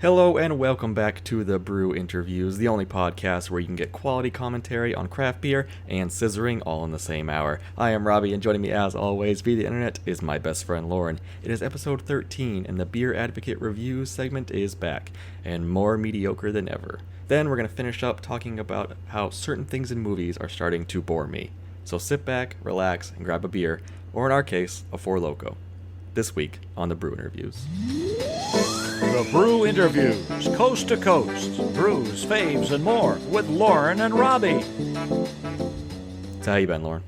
Hello and welcome back to the Brew Interviews, the only podcast where you can get quality commentary on craft beer and scissoring all in the same hour. I am Robbie, and joining me as always via the internet is my best friend Lauren. It is episode 13 and the Beer Advocate Reviews segment is back, and more mediocre than ever. Then we're going to finish up talking about how certain things in movies are starting to bore me. So sit back, relax, and grab a beer, or in our case, a Four Loko. This week on the Brew Interviews. The Brew Interviews, coast to coast, brews, faves, and more with Lauren and Robbie. So how you been, Lauren?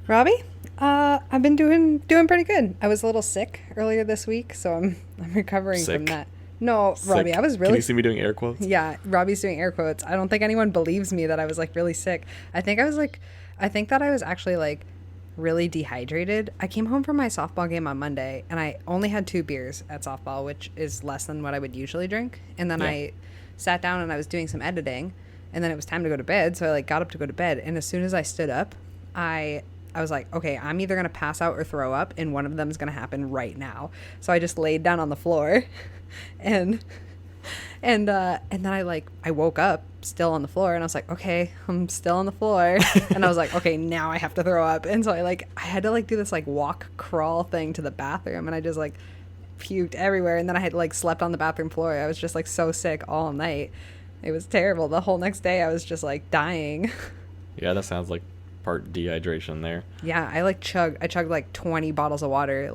Robbie, I've been doing pretty good. I was a little sick earlier this week, so I'm recovering from that. No, Sick. Robbie, I was really. Can you see me doing air quotes? Yeah, Robbie's doing air quotes. I don't think anyone believes me that I was like really sick. I think that I was actually like really dehydrated. I came home from my softball game on Monday and I only had 2 beers at softball, which is less than what I would usually drink. And then I sat down and I was doing some editing, and then it was time to go to bed. So I like got up to go to bed, and as soon as I stood up, I was like, okay, I'm either going to pass out or throw up, and one of them is going to happen right now. So I just laid down on the floor and then I woke up still on the floor, and I was like, okay, I'm still on the floor. And I was like, okay, now I have to throw up. And so I had to do this walk crawl thing to the bathroom, and I just puked everywhere. And then I had slept on the bathroom floor. I was just so sick all night. It was terrible. The whole next day I was just dying. Yeah, that sounds like part dehydration there. Yeah, I chugged 20 bottles of water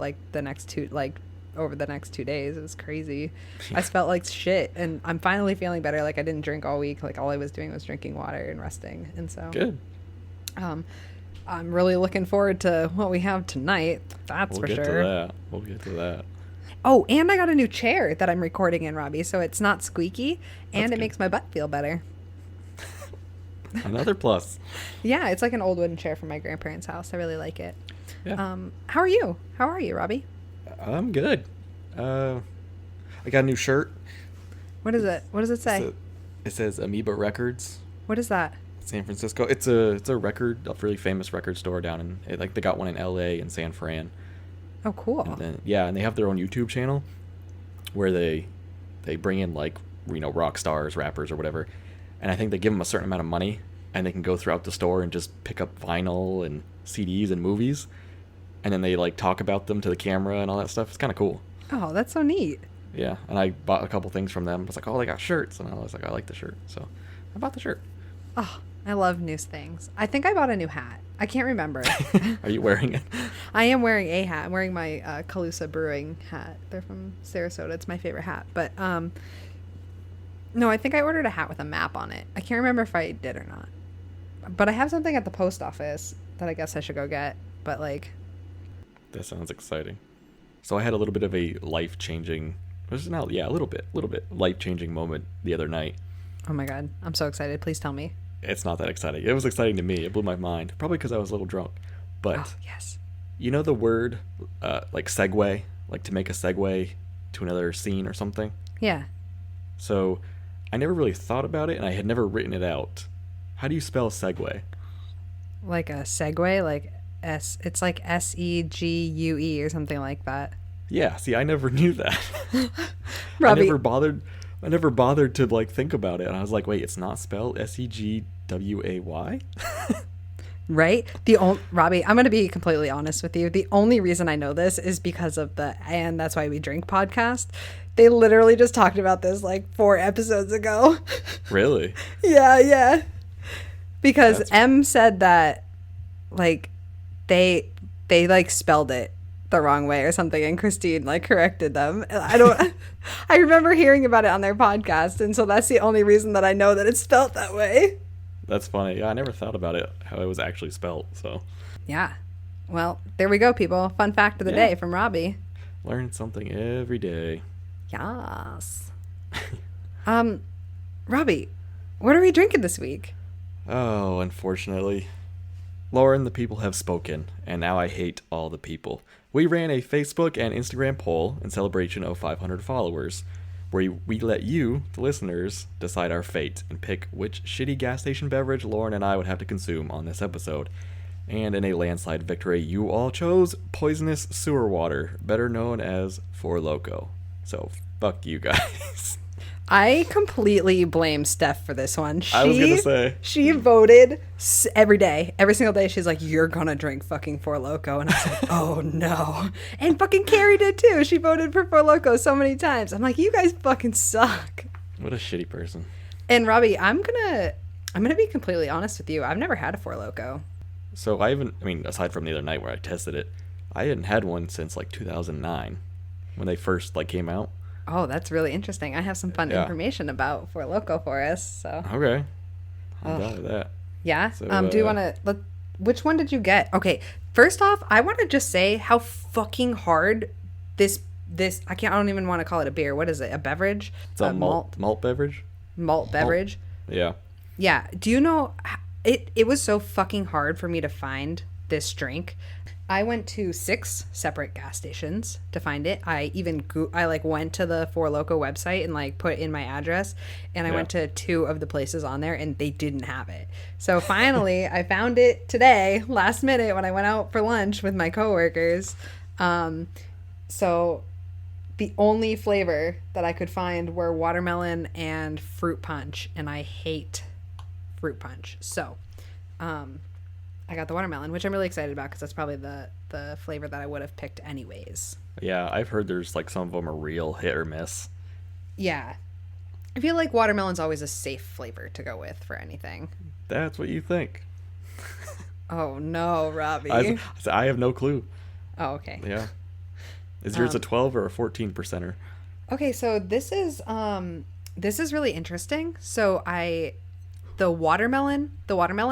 over the next 2 days. It was crazy. I just felt like shit, and I'm finally feeling better. I didn't drink all week. All I was doing was drinking water and resting. And so good. I'm really looking forward to what we have tonight. That's for sure. We'll get to that. Oh, and I got a new chair that I'm recording in, Robbie, so it's not squeaky, and it makes my butt feel better. Another plus. Yeah, it's like an old wooden chair from my grandparents' house. I really like it. Yeah. How are you? How are you, Robbie? I'm good. I got a new shirt. What is it? What does it say? It says Amoeba Records. What is that? San Francisco. It's a really famous record store down in they got one in LA and San Fran. Oh, cool. And then, and they have their own YouTube channel where they bring in rock stars, rappers, or whatever, and I think they give them a certain amount of money, and they can go throughout the store and just pick up vinyl and CDs and movies, and then they talk about them to the camera and all that stuff. It's kind of cool. Oh, that's so neat. Yeah, and I bought a couple things from them. I was like, oh, they got shirts, and I was like, I like the shirt, so I bought the shirt. Oh, I love new things. I think I bought a new hat. I can't remember. Are you wearing it? I am wearing a hat. I'm wearing my Calusa Brewing hat. They're from Sarasota. It's my favorite hat. But no, I think I ordered a hat with a map on it. I can't remember if I did or not. But I have something at the post office that I guess I should go get. But that sounds exciting. So I had a little bit of a life-changing, a little bit life-changing moment the other night. Oh my God, I'm so excited. Please tell me. It's not that exciting. It was exciting to me. It blew my mind. Probably because I was a little drunk. But yes. You know the word segue, to make a segue to another scene or something? Yeah. So I never really thought about it, and I had never written it out. How do you spell segue? Like a segue, it's like SEGUE or something like that. Yeah, see, I never knew that. Robbie. I never bothered to think about it, and I was like, wait, it's not spelled SEGWAY? Right? Robbie, I'm going to be completely honest with you. The only reason I know this is because of the And That's Why We Drink podcast. They literally just talked about this 4 episodes ago. Really? Yeah. Because M said that they spelled it the wrong way or something, and Christine corrected them. I remember hearing about it on their podcast, and so that's the only reason that I know that it's spelled that way. That's funny. Yeah, I never thought about it, how it was actually spelled, so. Yeah. Well, there we go, people. Fun fact of the day from Robbie. Learn something every day. Yes. Robbie, what are we drinking this week? Oh, unfortunately. Lauren, the people have spoken, and now I hate all the people. We ran a Facebook and Instagram poll in celebration of 500 followers, where we let you, the listeners, decide our fate and pick which shitty gas station beverage Lauren and I would have to consume on this episode. And in a landslide victory, you all chose poisonous sewer water, better known as Four Loko. So, Fuck you guys. I completely blame Steff for this one. I was gonna say. She voted every day. Every single day she's like, you're gonna drink fucking Four Loko. And I was like, oh no. And fucking Carrie did too. She voted for Four Loko so many times. I'm like, you guys fucking suck. What a shitty person. And Robbie, I'm gonna be completely honest with you. I've never had a Four Loko. So aside from the other night where I tested it, I hadn't had one since like 2009 when they first like came out. Oh, that's really interesting. I have some fun information about Four Loko for us. So okay, I'm down with that. Yeah. So, do you want to? Which one did you get? Okay. First off, I want to just say how fucking hard this. I don't even want to call it a beer. What is it? A beverage? It's a malt beverage. Malt beverage. Yeah. Yeah. Do you know? It was so fucking hard for me to find this drink. I went to 6 separate gas stations to find it. I went to the Four Loko website and like put in my address, and I went to 2 of the places on there and they didn't have it. So finally I found it today, last minute, when I went out for lunch with my coworkers. So the only flavor that I could find were watermelon and fruit punch, and I hate fruit punch. So I got the watermelon, which I'm really excited about because that's probably the flavor that I would have picked anyways. Yeah, I've heard there's like some of them are real hit or miss. Yeah. I feel like watermelon's always a safe flavor to go with for anything. That's what you think. Oh no, Robbie. I have no clue. Oh, okay. Yeah. Is yours a 12 or a 14%er? Okay, so this is really interesting. So the watermelon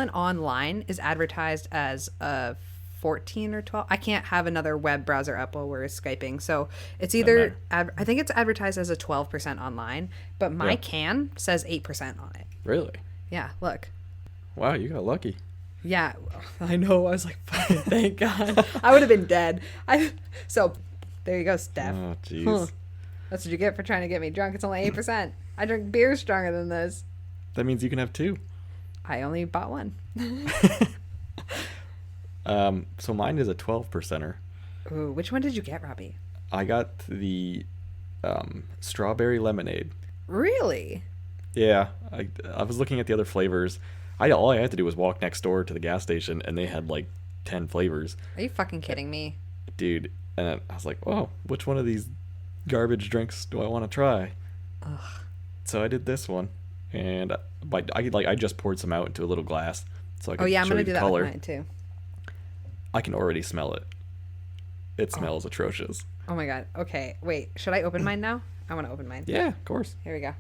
online is advertised as a 14 or 12. I can't have another web browser up while we're Skyping. So it's either, I think it's advertised as a 12% online, but my can says 8% on it. Really? Yeah, look. Wow, you got lucky. Yeah, I know. I was like, fucking thank God. I would have been dead. So there you go, Steff. Oh, jeez. Huh. That's what you get for trying to get me drunk. It's only 8%. I drink beer stronger than this. That means you can have 2. I only bought 1. So mine is a 12%er. Ooh, which one did you get, Robbie? I got the strawberry lemonade. Really? Yeah, I was looking at the other flavors. All I had to do was walk next door to the gas station, and they had like 10 flavors. Are you fucking kidding me? Dude, and I was like, oh, which one of these garbage drinks do I want to try? Ugh. So I did this one. And I just poured some out into a little glass, so I could I'm show gonna you do the that color. with mine too. I can already smell it. It smells atrocious. Oh my God. Okay, wait. Should I open mine now? I want to open mine. Yeah, of course. Here we go.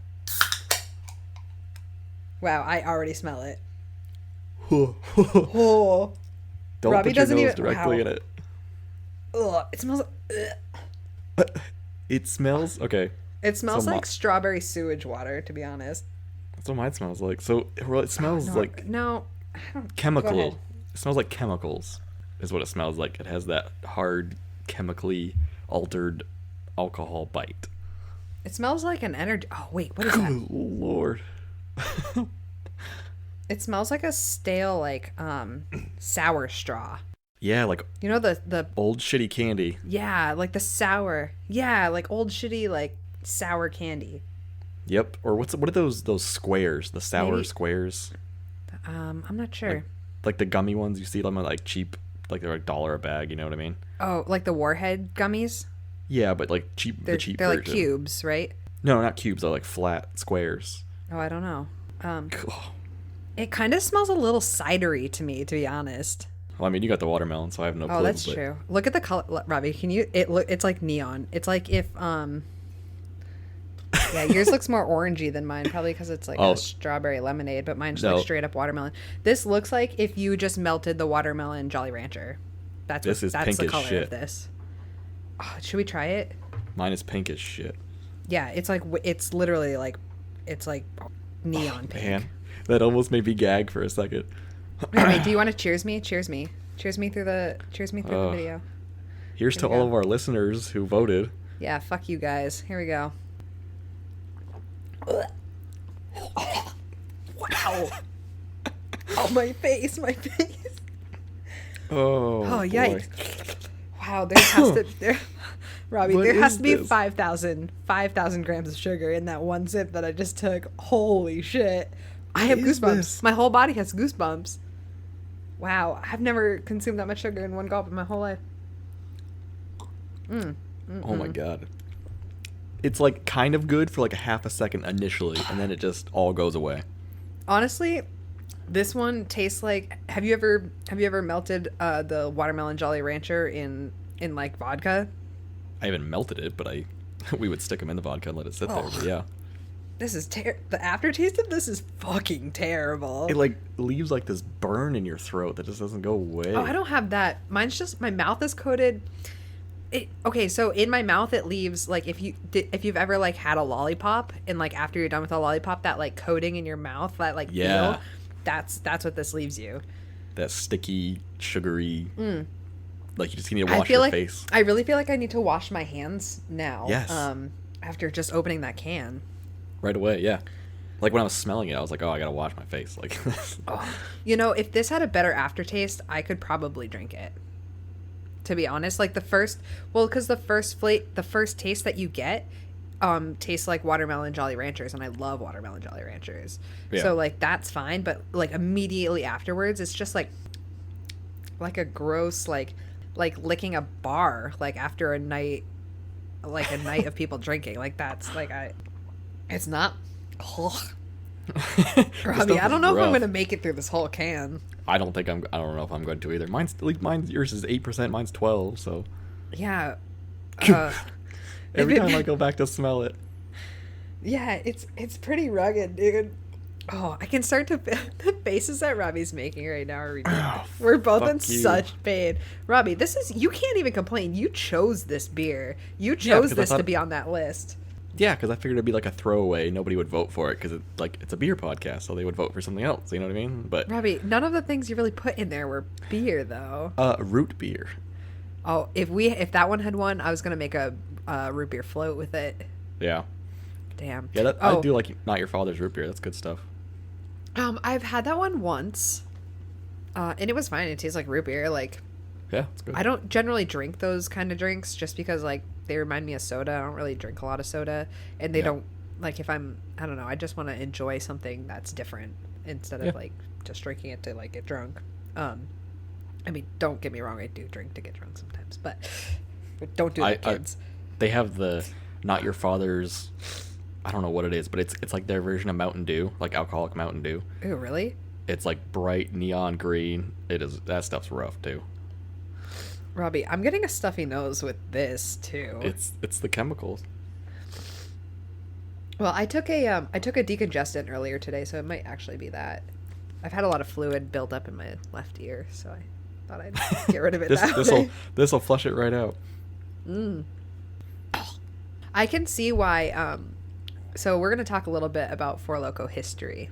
Wow, I already smell it. Oh. Don't Robbie put your doesn't nose even- directly wow. in it. Ugh, it smells. Ugh. It smells okay. It smells So like strawberry sewage water, to be honest. That's what mine smells like. So it smells like no. I don't, chemical. Go ahead. It smells like chemicals, is what it smells like. It has that hard, chemically altered alcohol bite. It smells like an energy. Oh wait, what is that? Good Lord. It smells like a stale, like sour straw. Yeah, like You know the old shitty candy. yeah, like the sour. Yeah, like old shitty like sour candy. Yep. Or what are those squares? The sour Maybe- squares. I'm not sure. Like the gummy ones you see them at like cheap, like they're $1 a bag. You know what I mean? Oh, like the Warhead gummies? Yeah, but like cheap. They're the cheap they're like version. cubes, right? No, not cubes. They're like flat squares. Oh, I don't know. Oh. It kind of smells a little cidery to me, to be honest. Well, I mean, you got the watermelon, so I have no clue. Oh, that's but true. Look at the color, Robbie. Can you? It's like neon. It's like if Yeah, yours looks more orangey than mine, probably because it's like a strawberry lemonade, but mine's like straight up watermelon. This looks like if you just melted the watermelon Jolly Rancher. That's This is that's pink the as color shit. of this. Oh, should we try it? Mine is pink as shit. Yeah, it's like it's literally like it's like neon pink. Man, that almost made me gag for a second. Wait, do you want to cheers me? Cheers me. Cheers me through the video. Here's to we all go. of our listeners who voted. Yeah, fuck you guys. Here we go. Wow. Oh, my face. Oh, Oh, boy. yikes. Wow, there has to Robbie, What there has is to be this? 5,000 grams of sugar in that one sip that I just took. Holy shit. I have is goosebumps. this? My whole body has goosebumps. Wow. I've never consumed that much sugar in one gulp in my whole life. Oh my god. It's like kind of good for like a half a second initially, and then it just all goes away. Honestly, this one tastes like, have you ever melted the watermelon Jolly Rancher in like vodka? I haven't melted it, but we would stick them in the vodka and let it sit there. But yeah, This is the aftertaste of this is fucking terrible. it like leaves like this burn in your throat that just doesn't go away. Oh, I don't have that. Mine's just my mouth is coated. Okay, so in my mouth it leaves like if you've ever like had a lollipop and like after you're done with a lollipop, that like coating in your mouth, that like Yeah. feel, that's what this leaves you. That sticky, sugary. Like you just need to I wash feel your like face. I really feel like I need to wash my hands now. Yes. After just opening that can. Right away, yeah. Like when I was smelling it, I was like, oh, I gotta wash my face. Like, You know, if this had a better aftertaste, I could probably drink it. To be honest, like because the first taste that you get tastes like watermelon Jolly Ranchers, and I love watermelon Jolly Ranchers. Yeah. So like that's fine, but like immediately afterwards, it's just like a gross like licking a bar like after a night of people drinking. Like that's like it's not. Robbie, I don't know if I'm gonna make it through this whole can. I don't know if I'm going to either. Yours is 8%, mine's 12, so Yeah. every time I go back to smell it. Yeah, it's pretty rugged, dude. Oh, I can start to the faces that Robbie's making right now are ridiculous. We're both in fuck you. such pain. Robbie, you can't even complain. You chose this beer. You chose 'cause I this to thought- be on that list. Yeah, because I figured it'd be like a throwaway. Nobody would vote for it because it's a beer podcast, so they would vote for something else. You know what I mean? But Robbie, none of the things you really put in there were beer, though. root beer. Oh, if that one had won, I was gonna make a root beer float with it. Yeah, Damn. yeah. Oh, I do like Not Your Father's root beer. That's good stuff. I've had that one once, and it was fine. It tastes like root beer. Like, Yeah, it's good. I don't generally drink those kind of drinks just because like they remind me of soda. I don't really drink a lot of soda, and they Yeah. don't like if I don't know. I just want to enjoy something that's different instead of like just drinking it to like get drunk. I mean, don't get me wrong. I do drink to get drunk sometimes, but don't do that, kids. They have the Not Your Father's. I don't know what it is, but it's like their version of Mountain Dew, like alcoholic Mountain Dew. Ooh, really? It's like bright neon green. That stuff's rough too. Robbie, I'm getting a stuffy nose with this too. It's the chemicals. Well, I took a decongestant earlier today, so it might actually be that. I've had a lot of fluid build up in my left ear, so I thought I'd get rid of it that way. This'll flush it right out. I can see why. So we're going to talk a little bit about Four Loko history.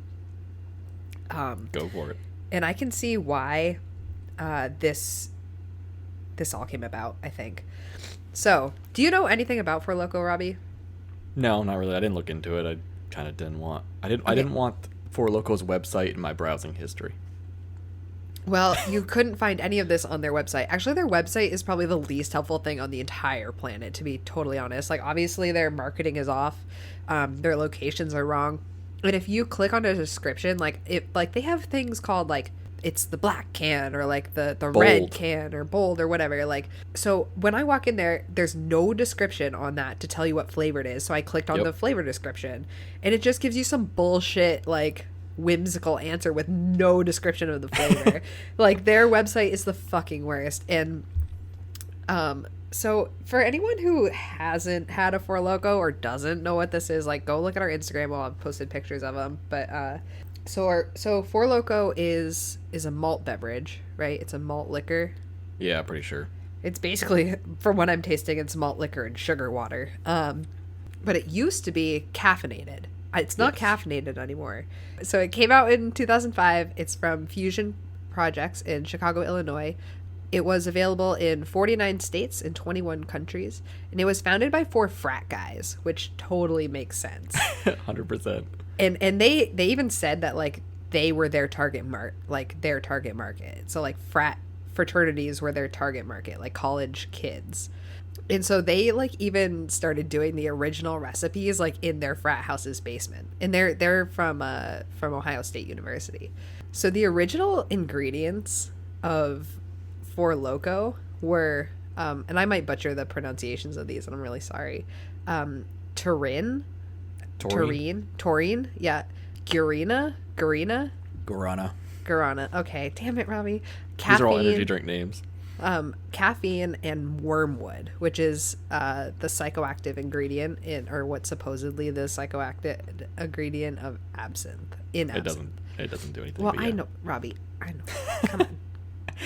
Go for it. And I can see why this all came about, I think. So, do you know anything about Four Loko, Robbie? No, not really. I didn't look into it. I kind of didn't want. I didn't want Four Loko's website in my browsing history. Well, you couldn't find any of this on their website. Actually, their website is probably the least helpful thing on the entire planet, to be totally honest. Like, obviously, their marketing is off. Their locations are wrong. And if you click on a description, they have things called, like, it's the black can or, like, the red can or bold or whatever. Like, so when I walk in there, there's no description on that to tell you what flavor it is. So I clicked on the flavor description. And it just gives you some bullshit, like, whimsical answer with no description of the flavor. Like, their website is the fucking worst. And so for anyone who hasn't had a Four Loko or doesn't know what this is, like, go look at our Instagram. While I've posted pictures of them. But so Four Loko is a malt beverage, right? It's a malt liquor. Yeah, pretty sure. It's basically, from what I'm tasting, it's malt liquor and sugar water. But it used to be caffeinated. It's not caffeinated anymore. So it came out in 2005. It's from Fusion Projects in Chicago, Illinois. It was available in 49 states and 21 countries. And it was founded by 4 frat guys, which totally makes sense. 100%. And they even said that, like, they were their target market. So, like, fraternities were their target market, like college kids. And so they like even started doing the original recipes like in their frat house's basement. And they're from Ohio State University. So the original ingredients of Four Loko were and I might butcher the pronunciations of these and I'm really sorry. Taurine, yeah. Guarana. Guarana. Okay, damn it, Robbie. Caffeine. These are all energy drink names. Caffeine and wormwood, which is the psychoactive ingredient or what's supposedly the psychoactive ingredient of absinthe. It doesn't do anything. Well, I know, Robbie. I know. Come on.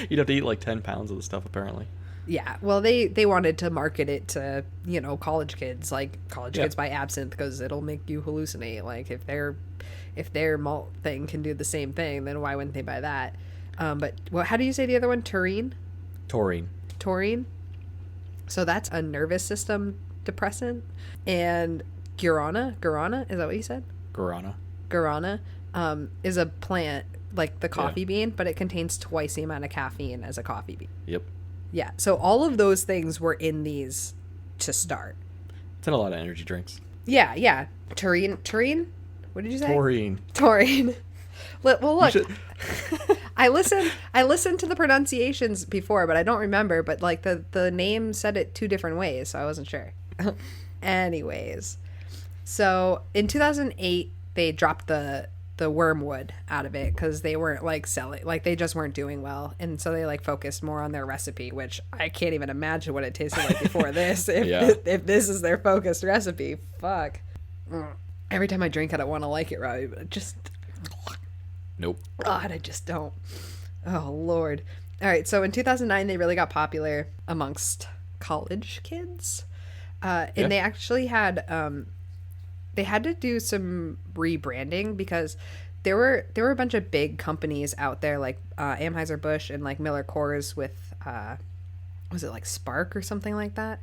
You'd have to eat like 10 pounds of the stuff apparently. Yeah, well, they wanted to market it to, college kids, like kids buy absinthe because it'll make you hallucinate. Like if their malt thing can do the same thing, then why wouldn't they buy that? But how do you say the other one? Taurine. So that's a nervous system depressant. And guarana, is that what you said? Guarana is a plant like the coffee bean, but it contains twice the amount of caffeine as a coffee bean. Yep. Yeah, so all of those things were in these to start. It's in a lot of energy drinks. Yeah. Taurine? What did you say? Taurine. Well, look, I listened to the pronunciations before, but I don't remember. But like the name said it two different ways, so I wasn't sure. Anyways, so in 2008 they dropped the wormwood out of it because they weren't like selling, like they just weren't doing well, and so they like focused more on their recipe, which I can't even imagine what it tasted like before this. If this is their focused recipe, fuck. Every time I drink it, I want to like it, Robbie, but just nope. God, I just don't. Oh Lord. All right, so in 2009 they really got popular amongst college kids, and they actually had they had to do some rebranding because there were a bunch of big companies out there like Anheuser-Busch and like Miller Coors with was it like Spark or something like that?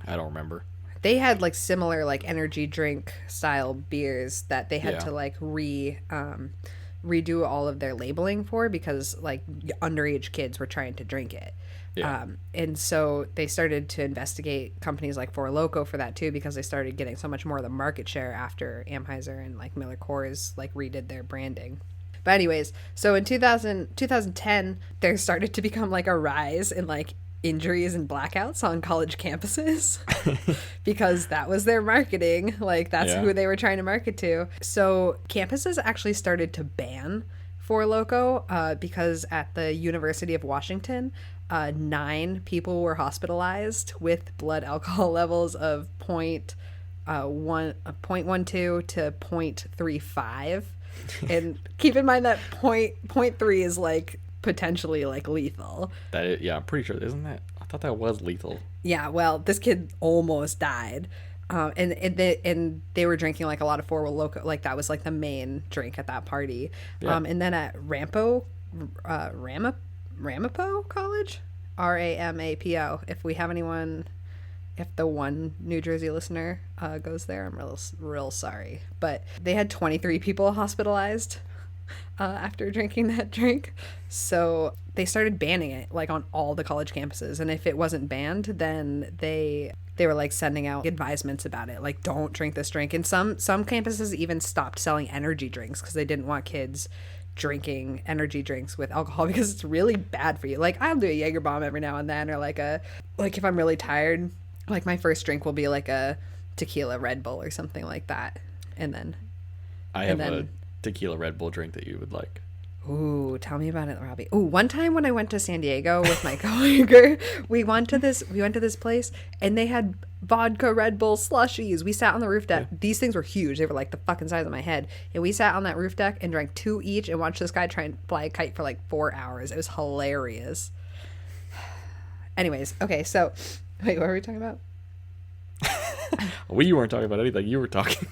I don't remember. They had like similar like energy drink style beers that they had to like redo all of their labeling for because like underage kids were trying to drink it. Yeah. And so they started to investigate companies like Four Loko for that too because they started getting so much more of the market share after Anheuser and like Miller Coors like redid their branding. But anyways, so in 2010 there started to become like a rise in like injuries and blackouts on college campuses because that was their marketing. Like that's who they were trying to market to. So campuses actually started to ban Four Loko because at the University of Washington 9 people were hospitalized with blood alcohol levels of 0.12 to 0.35. And keep in mind that 0.3 is like potentially like lethal. I'm pretty sure, isn't that? I thought that was lethal. Yeah, well, this kid almost died. And they were drinking like a lot of Four Loko, like that was like the main drink at that party. And then at Ramapo College, Ramapo. If we have anyone, if the one New Jersey listener goes there, I'm real sorry. But they had 23 people hospitalized after drinking that drink. So they started banning it like on all the college campuses. And if it wasn't banned, then they were like sending out advisements about it, like don't drink this drink. And some campuses even stopped selling energy drinks because they didn't want kids drinking energy drinks with alcohol because it's really bad for you. Like I'll do a Jaeger bomb every now and then, or like if I'm really tired, like my first drink will be like a tequila Red Bull or something like that. And then I have a tequila Red Bull drink that you would like. Ooh, tell me about it, Robbie. Ooh, one time when I went to San Diego with my coworker, we went to this place and they had vodka Red Bull slushies. We sat on the roof deck. Yeah. These things were huge. They were like the fucking size of my head. And we sat on that roof deck and drank 2 each and watched this guy try and fly a kite for like 4 hours. It was hilarious. Anyways, okay, so wait, what were we talking about? We weren't talking about anything. You were talking.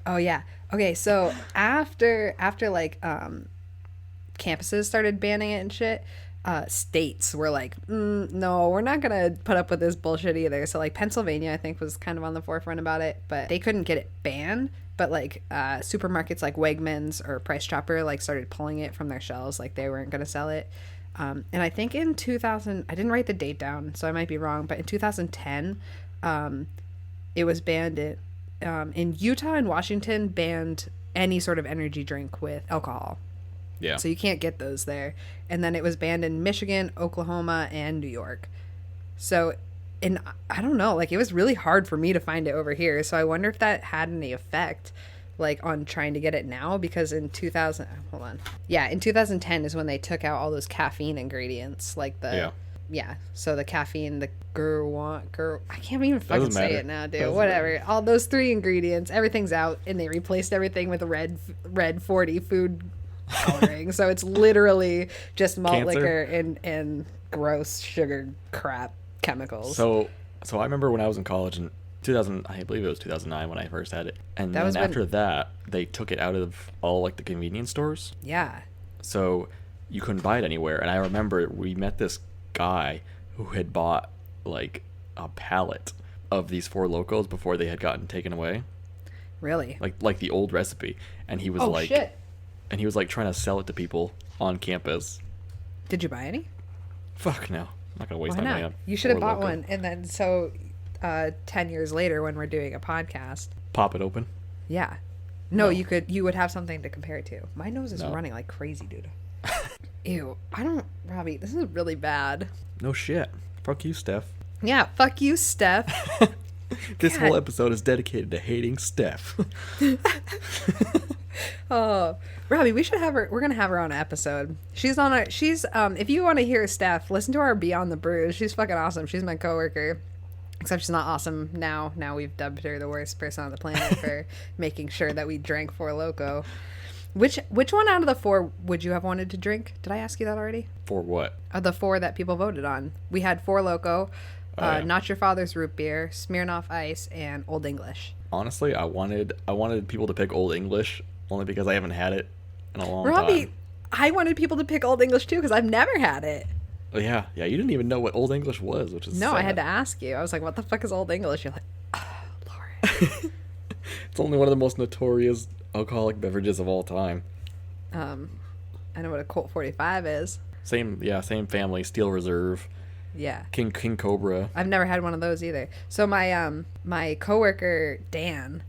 Oh yeah. Okay, so after like campuses started banning it and shit, states were like, no, we're not gonna put up with this bullshit either. So like Pennsylvania, I think, was kind of on the forefront about it, but they couldn't get it banned. But like supermarkets like Wegmans or Price Chopper like started pulling it from their shelves, like they weren't gonna sell it. And I think in 2000, I didn't write the date down, so I might be wrong, but in 2010, it was banned in Utah and Washington banned any sort of energy drink with alcohol. Yeah. So you can't get those there. And then it was banned in Michigan, Oklahoma, and New York. So, and I don't know, like it was really hard for me to find it over here. So I wonder if that had any effect, like on trying to get it now, because in 2000, hold on. Yeah, in 2010 is when they took out all those caffeine ingredients, like yeah. So the caffeine, the I can't even fucking say it now, dude. Whatever. All those 3 ingredients, everything's out, and they replaced everything with red 40 food coloring. So it's literally just malt liquor and gross sugar crap chemicals. So I remember when I was in college in 2000, I believe it was 2009 when I first had it, and then after that they took it out of all like the convenience stores. Yeah. So you couldn't buy it anywhere, and I remember we met this guy who had bought like a pallet of these Four Locos before they had gotten taken away. Really? Like the old recipe, and he was shit. And he was like trying to sell it to people on campus. Did you buy any? Fuck no. I'm not gonna waste Why my not? money on You should have Four bought Loko. one, and then 10 years later when we're doing a podcast. Pop it open. Yeah. No, you would have something to compare it to. My nose is No. running like crazy, dude. Ew. Robbie, this is really bad. No shit. Fuck you, Steff. Yeah, fuck you, Steff. This God. whole episode is dedicated to hating Steff. Oh, Robbie, we should have her. We're gonna have her on an episode. She's if you want to hear Steff, listen to our Beyond the Brews. She's fucking awesome. She's my coworker. Except she's not awesome now. Now we've dubbed her the worst person on the planet for making sure that we drank Four Loko. Which one out of the 4 would you have wanted to drink? Did I ask you that already? For what? Of the 4 that people voted on, we had Four Loko, Not Your Father's Root Beer, Smirnoff Ice, and Old English. Honestly, I wanted people to pick Old English only because I haven't had it in a long Robbie, time. I wanted people to pick Old English too because I've never had it. Oh, yeah, you didn't even know what Old English was, which is No, sad. I had to ask you. I was like, what the fuck is Old English? You're like, oh, Lauren. It's only one of the most notorious alcoholic beverages of all time. I know what a Colt 45 is. Same family, Steel Reserve, Yeah. King Cobra. I've never had one of those either. So my coworker Dan,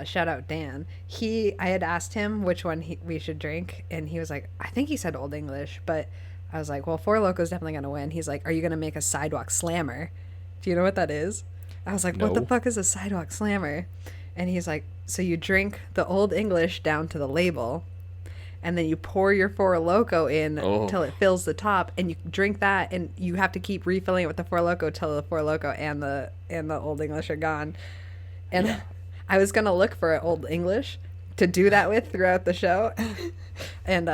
shout out Dan. I had asked him which one we should drink, and he was like, I think he said Old English, but I was like, well, Four Loko's definitely gonna win. He's like, are you gonna make a sidewalk slammer? Do you know what that is? I was like, what the No. fuck is a sidewalk slammer? And he's like, so you drink the Old English down to the label, and then you pour your Four Loko in till it fills the top, and you drink that, and you have to keep refilling it with the Four Loko till the Four Loko and the Old English are gone. And Yeah. I was gonna look for an Old English to do that with throughout the show, and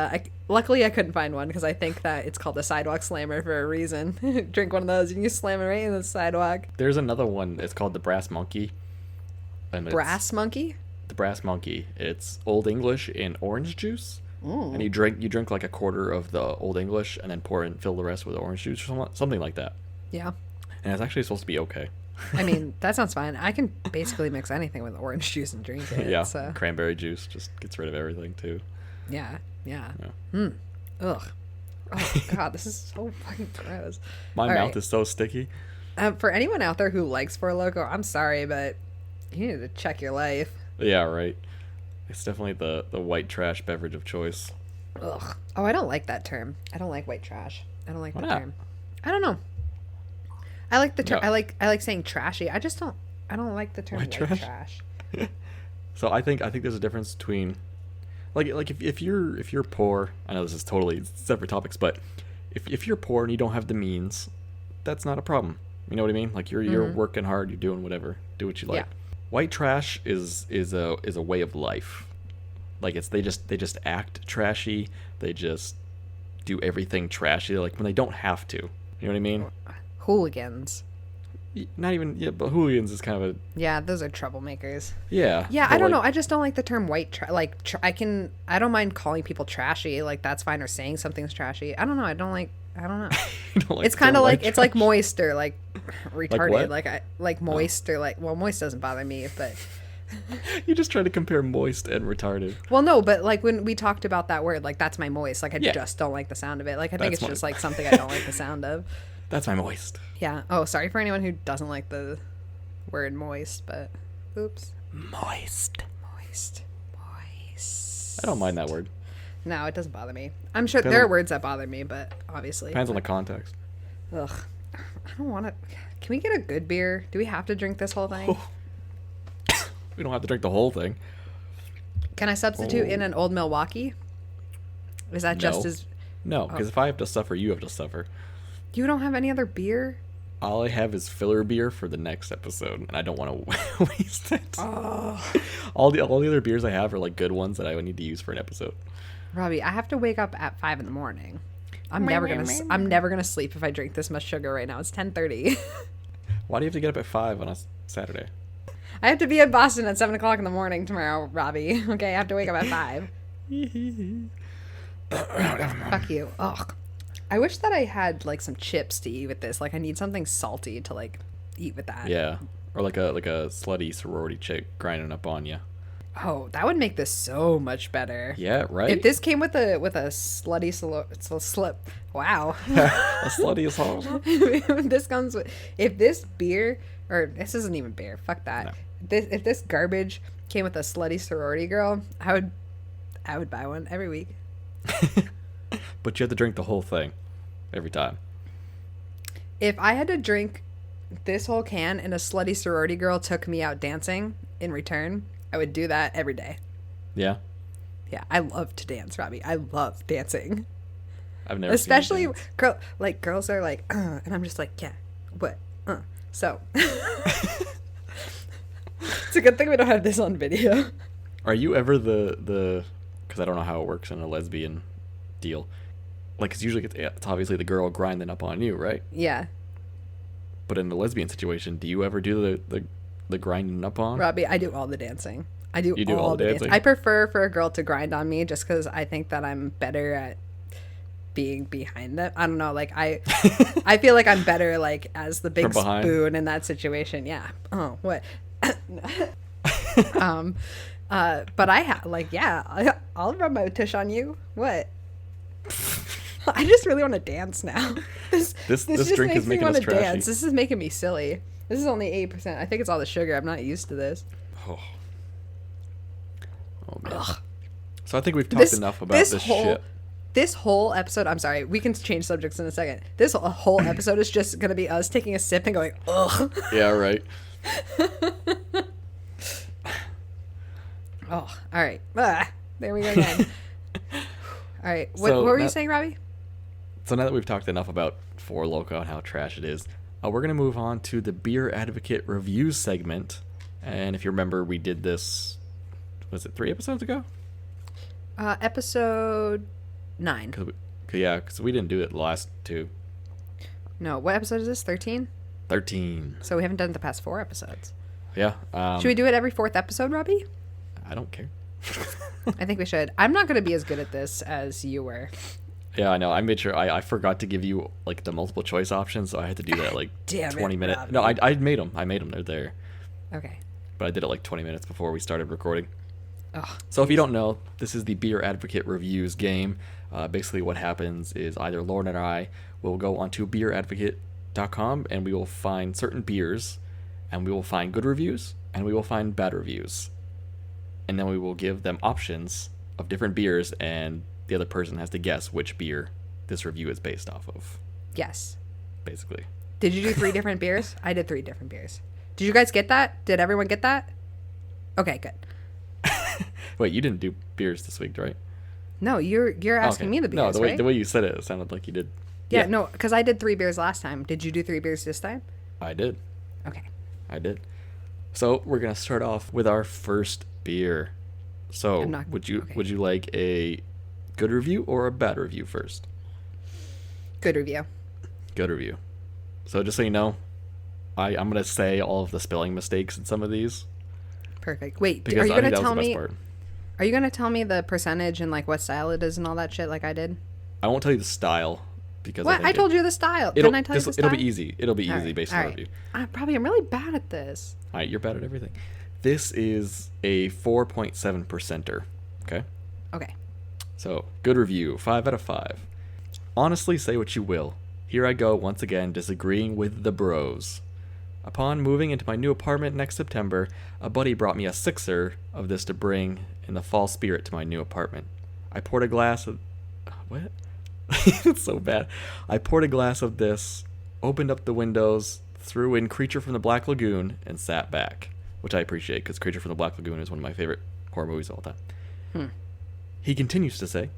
luckily I couldn't find one because I think that it's called a sidewalk slammer for a reason. Drink one of those, and you slam it right in the sidewalk. There's another one. It's called the Brass Monkey. And Brass monkey. The Brass Monkey. It's Old English in orange juice. Ooh. And you drink like a quarter of the Old English and then fill the rest with orange juice or something like that. Yeah. And it's actually supposed to be okay. I mean, that sounds fine. I can basically mix anything with orange juice and drink it. Yeah. So. Cranberry juice just gets rid of everything too. Yeah. Yeah. Ugh. Oh God, this is so fucking gross. My All mouth right. is so sticky. For anyone out there who likes Four Loko, I'm sorry, but you need to check your life. Yeah, right. It's definitely the white trash beverage of choice. Ugh. Oh, I don't like that term. I don't like white trash. I don't like Why the not? term. I don't know. I like the term. No. I like saying trashy. I don't like the term White white trash? trash. So I think there's a difference between like if you're poor, I know this is totally separate topics, but if you're poor and you don't have the means, that's not a problem. You know what I mean? Like you're working hard, you're doing whatever, do what you like. Yeah. White trash is a way of life. Like they just act trashy. They just do everything trashy, like when they don't have to. You know what I mean? Hooligans. Not even, yeah, but hooligans is kind of a, Yeah, those are troublemakers. yeah. Yeah, but I don't like- know. I just don't like the term white trash. Like, I don't mind calling people trashy. Like, that's fine. Or saying something's trashy. I don't know. I don't know. You don't like It's the kind of term like, white it's like trash? moist or like retarded. what? Like moist or like, well, moist doesn't bother me, but You just try to compare moist and retarded. Well, no, but like when we talked about that word, like that's my moist. Like I Yeah. just don't like the sound of it. Like I think That's it's just my- like something I don't like the sound of. That's my moist. Yeah. Oh, sorry for anyone who doesn't like the word moist, but oops. Moist. Moist. I don't mind that word. No, it doesn't bother me. I'm sure Depends there are on- words that bother me, but obviously. Depends on the context. Ugh. I don't want to. Can we get a good beer? Do we have to drink this whole thing? We don't have to drink the whole thing. Can I substitute in an Old Milwaukee? Is that just No. as... No, because if I have to suffer, you have to suffer. You don't have any other beer? All I have is filler beer for the next episode, and I don't want to waste it. All the other beers I have are like good ones that I would need to use for an episode. Robbie, I have to wake up at 5 a.m. I'm never gonna sleep if I drink this much sugar right now. It's 10:30. Why do you have to get up at 5 on a Saturday? I have to be in Boston at 7 o'clock in the morning tomorrow, Robbie. Okay, I have to wake up at 5. Fuck you. Ugh. I wish that I had like some chips to eat with this. Like I need something salty to like eat with that. Yeah, or like a slutty sorority chick grinding up on you. Oh, that would make this so much better. Yeah, right. If this came with a slutty slip, wow. A slutty assault. This comes with if this beer or this isn't even beer. Fuck that. No. If this garbage came with a slutty sorority girl, I would buy one every week. But you have to drink the whole thing every time. If I had to drink this whole can and a slutty sorority girl took me out dancing in return, I would do that every day. Yeah, Yeah, I love to dance, Robbie. I love dancing. I've never. Especially seen you dance. girls are like, and I'm just like, yeah, what? So it's a good thing we don't have this on video. Are you ever the? Because I don't know how it works in a lesbian deal. Like, it's usually it's obviously the girl grinding up on you, right? Yeah, But in the lesbian situation, do you ever do the grinding up on? Robbie, I do all the dancing. You do all the dancing? I prefer for a girl to grind on me just because I think that I'm better at being behind them. I don't know, like I feel like I'm better like as the big From behind? spoon in that situation. Yeah. Oh, what? But I have like, yeah, I'll rub my tush on you. What? I just really want to dance now. This This just drink makes is me making want us to trashy. dance. This is making me silly. This is only 8%. I think it's all the sugar. I'm not used to this. Oh man. So I think we've talked enough about this shit. This whole episode, I'm sorry, we can change subjects in a second. This whole episode is just going to be us taking a sip and going, ugh. Yeah, right. Oh, all right. There we go again. All right. What So were you that- saying, Robbie? So now that we've talked enough about Four Loko and how trash it is, we're going to move on to the Beer Advocate Reviews segment. And if you remember, we did this, was it 3 episodes ago? Episode 9. Because we didn't do it the last 2. No, what episode is this? 13? 13. So we haven't done it the past 4 episodes. Yeah. Should we do it every 4th episode, Robbie? I don't care. I think we should. I'm not going to be as good at this as you were. Yeah, I know. I made sure I forgot to give you like the multiple choice options, so I had to do that like Damn it, 20 minutes. Robbie. No, I made them. I made them. They're there. Okay. But I did it like 20 minutes before we started recording. Ugh. So if you don't know, this is the Beer Advocate Reviews game. Basically what happens is either Lauren and I will go onto beeradvocate.com and we will find certain beers and we will find good reviews and we will find bad reviews. And then we will give them options of different beers and the other person has to guess which beer this review is based off of, Yes. basically. Did you do 3 different beers? I did 3 different beers. Did you guys get that? Did everyone get that? Okay, good. Wait, you didn't do beers this week, right? No, you're asking Okay. me the beers, No, right? the way you said it sounded like you did. Yeah, no, because I did 3 beers last time. Did you do 3 beers this time? I did. Okay. I did. So we're gonna start off with our first beer. So I'm not- would you okay. would you like a good review or a bad review first? Good review. Good review. So just so you know, I'm gonna say all of the spelling mistakes in some of these Perfect. Wait, because are you I think gonna that was tell the best me? part. Are you gonna tell me the percentage and like what style it is and all that shit like I did? I won't tell you the style because What? I told you the style. Didn't I tell you the style? It'll be easy. It'll be All easy right, based all on the right. review. I'm really bad at this. All right, you're bad at everything. This is a 4.7%er. Okay? Okay. So, good review. 5 out of 5. Honestly, say what you will. Here I go once again disagreeing with the bros. Upon moving into my new apartment next September, a buddy brought me a sixer of this to bring in the fall spirit to my new apartment. I poured a glass of... What? It's so bad. I poured a glass of this, opened up the windows, threw in Creature from the Black Lagoon, and sat back. Which I appreciate, because Creature from the Black Lagoon is one of my favorite horror movies of all time. He continues to say,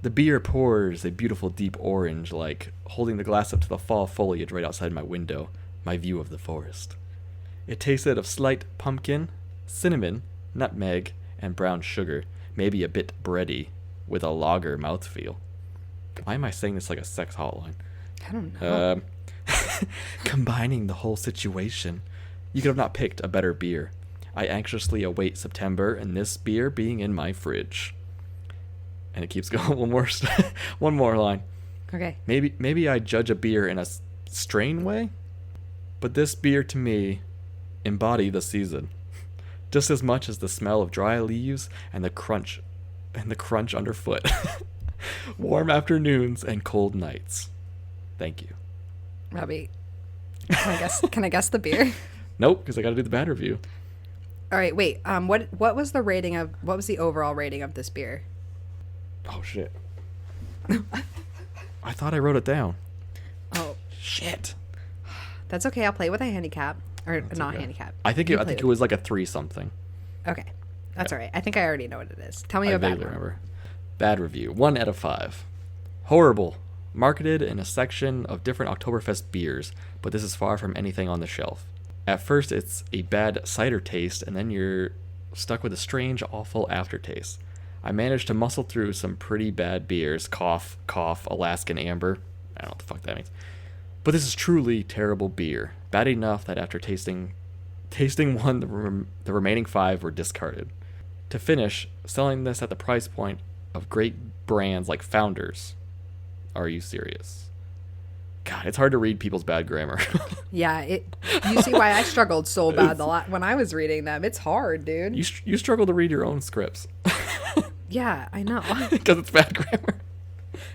the beer pours a beautiful deep orange, like holding the glass up to the fall foliage right outside my window, my view of the forest. It tasted of slight pumpkin, cinnamon, nutmeg, and brown sugar, maybe a bit bready, with a lager mouthfeel. Why am I saying this like a sex hotline? I don't know. Combining the whole situation, you could have not picked a better beer. I anxiously await September and this beer being in my fridge. And it keeps going. One more line. Okay. Maybe I judge a beer in a strain way, but this beer to me embody the season, just as much as the smell of dry leaves and the crunch underfoot. Warm afternoons and cold nights. Thank you. Robbie, can I guess the beer? Nope, because I got to do the bad review. All right, wait. What was the overall rating of this beer? Oh shit. I thought I wrote it down. Oh, Shit. that's okay. I'll play with a handicap or That's not okay. handicap. I think You it play with- was like a 3 something. Okay, that's all right. I think I already know what it is. Tell me I about vaguely it. remember. Bad review. 1 out of 5. Horrible. Marketed in a section of different Oktoberfest beers, but this is far from anything on the shelf. At first, it's a bad cider taste, and then you're stuck with a strange, awful aftertaste. I managed to muscle through some pretty bad beers. Cough, cough, Alaskan Amber. I don't know what the fuck that means. But this is truly terrible beer. Bad enough that after tasting one, the remaining 5 were discarded. To finish, selling this at the price point of great brands like Founders. Are you serious? God, it's hard to read people's bad grammar. Yeah, you see why I struggled so bad when I was reading them. It's hard, dude. You struggle to read your own scripts. Yeah, I know. Because it's bad grammar.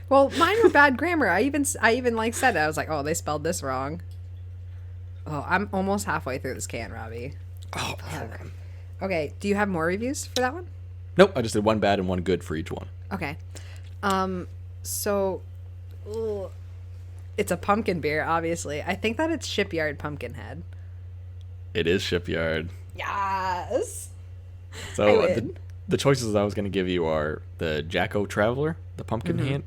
Well, mine were bad grammar. I even said it. I was like, oh, they spelled this wrong. Oh, I'm almost halfway through this can, Robbie. Oh, Okay, do you have more reviews for that one? nope. I just did 1 bad and 1 good for each one. Okay. So, it's a pumpkin beer, obviously. I think that it's Shipyard Pumpkinhead. It is Shipyard. Yes. So I win. the choices I was going to give you are the Jacko Traveler, the Pumpkin Hand.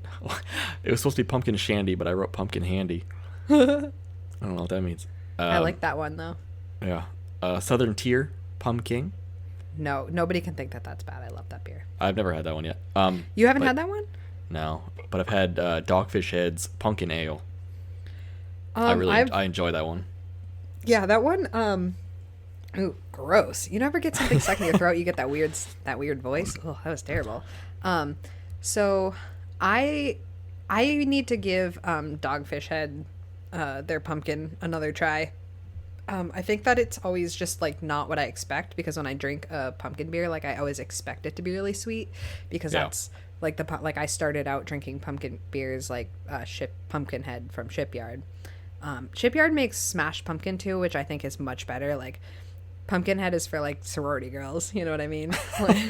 It was supposed to be Pumpkin Shandy, but I wrote Pumpkin Handy. I don't know what that means. I like that one, though. Yeah. Southern Tier, Pumpkin. No, nobody can think that that's bad. I love that beer. I've never had that one yet. You haven't but- had that one? No, but I've had Dogfish Head's Pumpkin Ale. I enjoy that one. Yeah, that one. Ooh, gross. You never get something stuck in your throat. You get that weird voice. Oh, that was terrible. So I need to give Dogfish Head their pumpkin another try. I think that it's always just like not what I expect, because when I drink a pumpkin beer, like I always expect it to be really sweet, because that's like like I started out drinking pumpkin beers like Pumpkinhead from Shipyard. Shipyard makes Smash Pumpkin too, which I think is much better. Like Pumpkinhead is for like sorority girls, you know what I mean?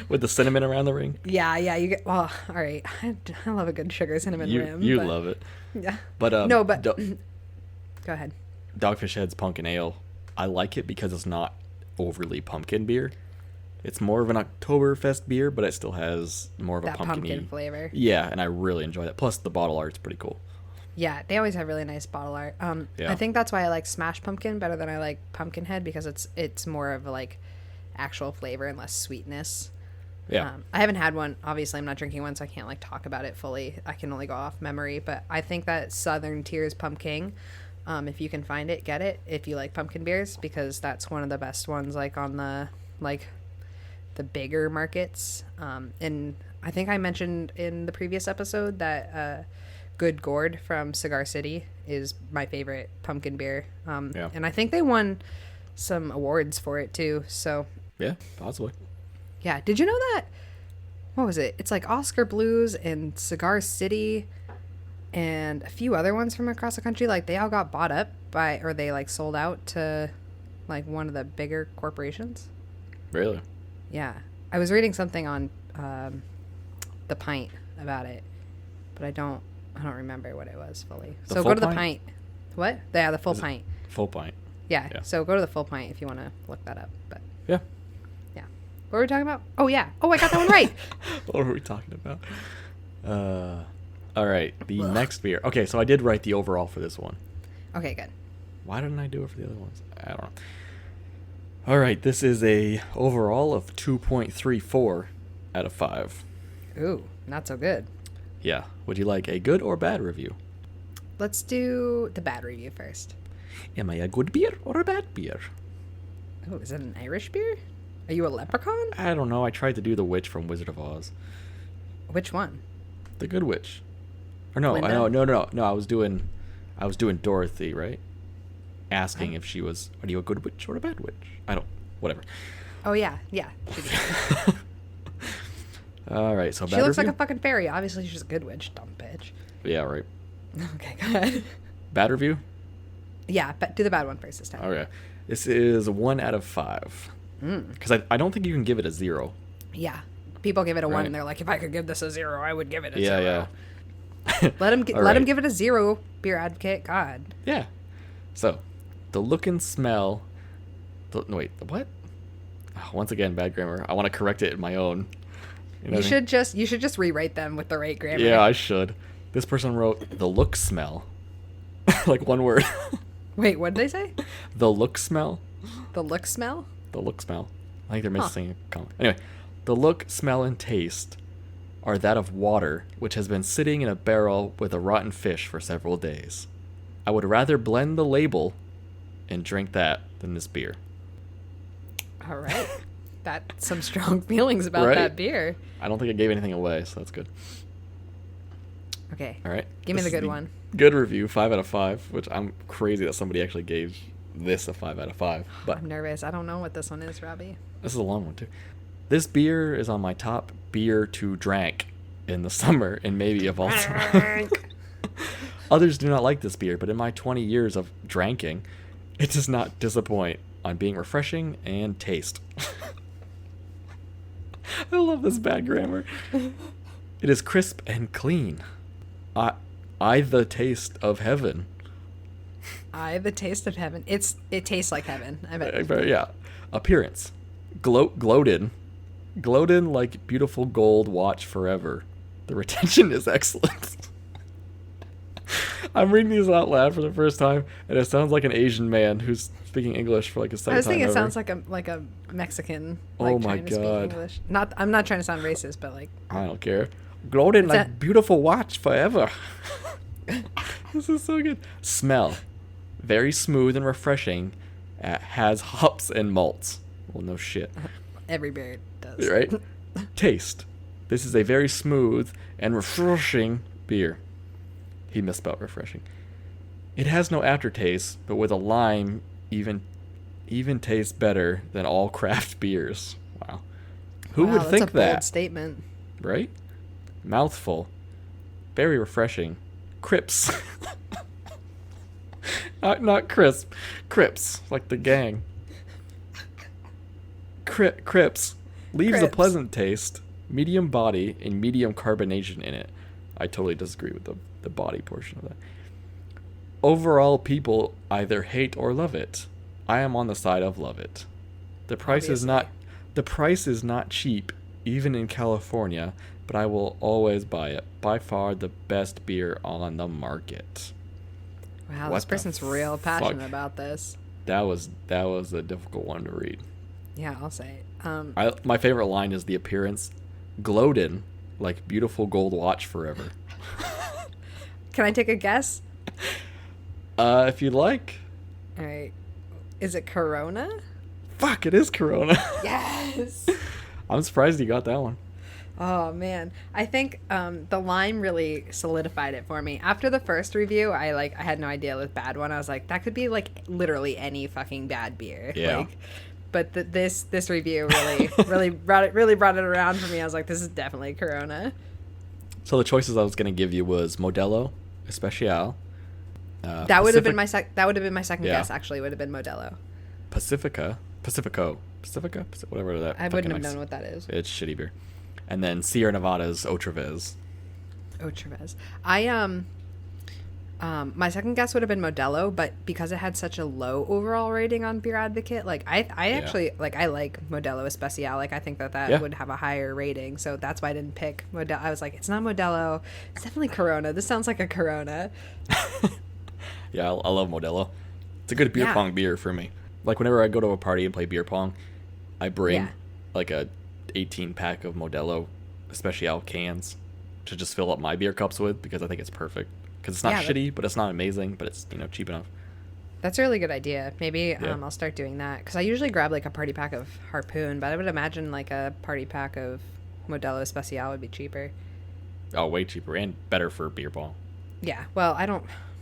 With the cinnamon around the ring. Yeah, you get. Well, all right. I love a good sugar cinnamon rim. You but, love it. Yeah. But no, but go ahead. Dogfish Head's Pumpkin Ale, I like it because it's not overly pumpkin beer. It's more of an Oktoberfest beer, but it still has more of a That pumpkin-y pumpkin flavor. Yeah, and I really enjoy that. Plus, the bottle art's pretty cool. Yeah, they always have really nice bottle art. Yeah. I think that's why I like Smash Pumpkin better than I like Pumpkinhead, because it's more of like actual flavor and less sweetness. Yeah. I haven't had one. Obviously, I'm not drinking one, so I can't like talk about it fully. I can only go off memory. But I think that Southern Tier's Pumpkin, if you can find it, get it if you like pumpkin beers, because that's one of the best ones like on the bigger markets. And I think I mentioned in the previous episode that Good Gourd from Cigar City is my favorite pumpkin beer. Yeah. And I think they won some awards for it too. So Yeah, possibly. Yeah. Did you know that? What was it? It's like Oscar Blues and Cigar City and a few other ones from across the country. Like they all got bought up by, or they like sold out to like one of the bigger corporations. Really? Yeah. I was reading something on The Pint about it, but I don't remember what it was fully. The So Full go to The Pint? Pint. What? Yeah, the Full Pint. Full pint. Yeah. Yeah. So go to the Full Pint if you want to look that up. But Yeah. yeah. What were we talking about? Oh yeah. Oh, I got that one right. What were we talking about? All right. The next beer. Okay, so I did write the overall for this one. Okay, good. Why didn't I do it for the other ones? I don't know. All right, this is a overall of 2.34 out of 5. Ooh, not so good. Yeah. Would you like a good or bad review? Let's do the bad review first. Am I a good beer or a bad beer? Oh, is it an Irish beer? Are you a leprechaun? I don't know. I tried to do the witch from Wizard of Oz. Which one? The good witch. Or no, Linda? no. I was doing Dorothy, right? Asking if she was, are you a good witch or a bad witch? Whatever. Oh yeah, yeah. She did. All right, so She bad looks like review? a fucking fairy. Obviously, she's a good witch. Dumb bitch. Yeah, right. Okay, go ahead. Bad review? Yeah, but do the bad one first this time. Okay. This is 1 out of 5. Because I don't think you can give it a 0. Yeah. People give it a 1 Right. and they're like, if I could give this a 0, I would give it a Yeah, 0. yeah. Let him All let him right. give it a 0, beer advocate. God. Yeah. So, the look and smell. Wait, the what? Oh, once again, bad grammar. I want to correct it in my own. You know You what I mean? should just rewrite them with the right grammar. Yeah, I should. This person wrote the look smell. Like one word. Wait, what did they say? The look smell. The look smell? The look smell. I think they're missing a comma. Anyway, the look, smell, and taste are that of water, which has been sitting in a barrel with a rotten fish for several days. I would rather blend the label and drink that than this beer. All right. That's some strong feelings about Right? that beer. I don't think I gave anything away, so that's good. Okay. All right. Give me This the is good one. Good review, 5 out of 5, which I'm crazy that somebody actually gave this a 5 out of 5. But I'm nervous. I don't know what this one is, Robbie. this is a long one, too. This beer is on my top beer to drank in the summer and maybe of all time. Others do not like this beer, but in my 20 years of dranking, it does not disappoint on being refreshing and taste. I love this bad grammar. It is crisp and clean. I the taste of heaven. The taste of heaven. It tastes like heaven. I bet. Yeah. Appearance. Gloated like beautiful gold watch forever. The retention is excellent. I'm reading these out loud for the first time, and it sounds like an Asian man who's speaking English for like a second time. I was thinking it ever. sounds like a Mexican. Oh Like, my trying to speak God. English. I'm not trying to sound racist, but like. I don't care. Gloated Is like that- beautiful watch forever. This is so good. Smell. Very smooth and refreshing. Has hops and malts. Well, no shit. Every beer does. Right? Taste. This is a very smooth and refreshing beer. He misspelled refreshing. It has no aftertaste, but with a lime, even tastes better than all craft beers. Wow. Who Wow, would that's think a bold that? statement. Right? Mouthful. Very refreshing. Crips. not crisp. Crips, like the gang. Crips. Leaves a Crips. pleasant taste, medium body, and medium carbonation in it. I totally disagree with the body portion of that. Overall, people either hate or love it. I am on the side of love it. The price is not cheap, even in California, but I will always buy it. By far the best beer on the market. Wow, What this the person's real passionate fuck? about this. That was a difficult one to read. Yeah, I'll say it. My favorite line is the appearance, gloated like beautiful gold watch forever. Can I take a guess? If you'd like. All right. Is it Corona? Fuck, it is Corona. Yes. I'm surprised you got that one. Oh man, I think the lime really solidified it for me. After the first review, I had no idea it was a bad one. I was like, that could be like literally any fucking bad beer. Yeah. Like, but this review really brought it around for me. I was like, this is definitely Corona. So the choices I was going to give you was Modelo Especial. That would have been my second Yeah. guess. Actually, would have been Modelo. Pacifico, whatever that. I wouldn't have known what that is. It's shitty beer. And then Sierra Nevada's Otravez. My second guess would have been Modelo, but because it had such a low overall rating on Beer Advocate, like I actually I like Modelo Especial. Like I think that would have a higher rating, so that's why I didn't pick Modelo. I was like, it's not Modelo, it's definitely Corona. This sounds like a Corona. Yeah, I love Modelo. It's a good beer pong beer for me. Like whenever I go to a party and play beer pong, I bring like a 18 pack of Modelo Especial cans to just fill up my beer cups with, because I think it's perfect. Because it's not shitty, but it's not amazing, but it's, cheap enough. That's a really good idea. Maybe I'll start doing that, because I usually grab like a party pack of Harpoon, but I would imagine like a party pack of Modelo Especial would be cheaper. Oh, way cheaper and better for beer pong. Yeah, well,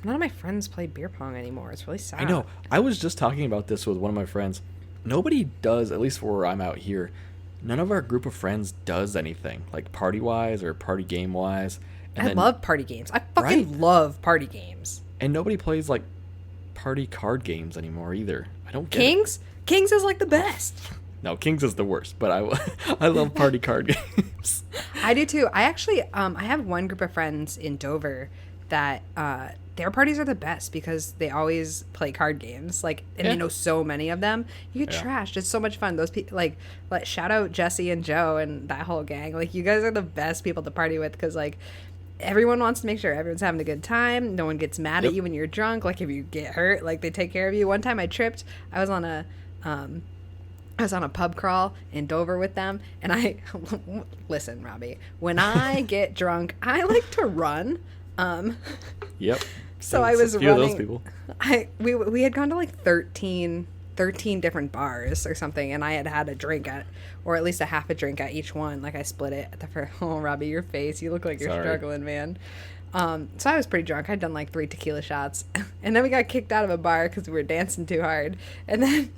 none of my friends play beer pong anymore. It's really sad. I know. I was just talking about this with one of my friends. Nobody does, at least where I'm out here, none of our group of friends does anything, like party-wise or party game-wise. I love party games. I fucking love party games. And nobody plays, like, party card games anymore either. I don't get Kings? Kings is, like, the best. No, Kings is the worst, but I love party card games. I do, too. I actually, I have one group of friends in Dover that, their parties are the best because they always play card games. Like, and they know so many of them. You get trashed. It's so much fun. Those people, like, shout out Jesse and Joe and that whole gang. Like, you guys are the best people to party with, because, like, everyone wants to make sure everyone's having a good time. No one gets mad at you when you're drunk. Like, if you get hurt, like, they take care of you. One time I tripped. I was on a pub crawl in Dover with them, and listen, Robbie, when I get drunk, I like to run. Yep. So I was running. Those people. We had gone to like 13 different bars or something, and I had a drink or at least a half a drink at each one. Like I split it at the first. Oh, Robbie, your face. You look like you're struggling, man. So I was pretty drunk. I'd done like 3 tequila shots, and then we got kicked out of a bar because we were dancing too hard. And then,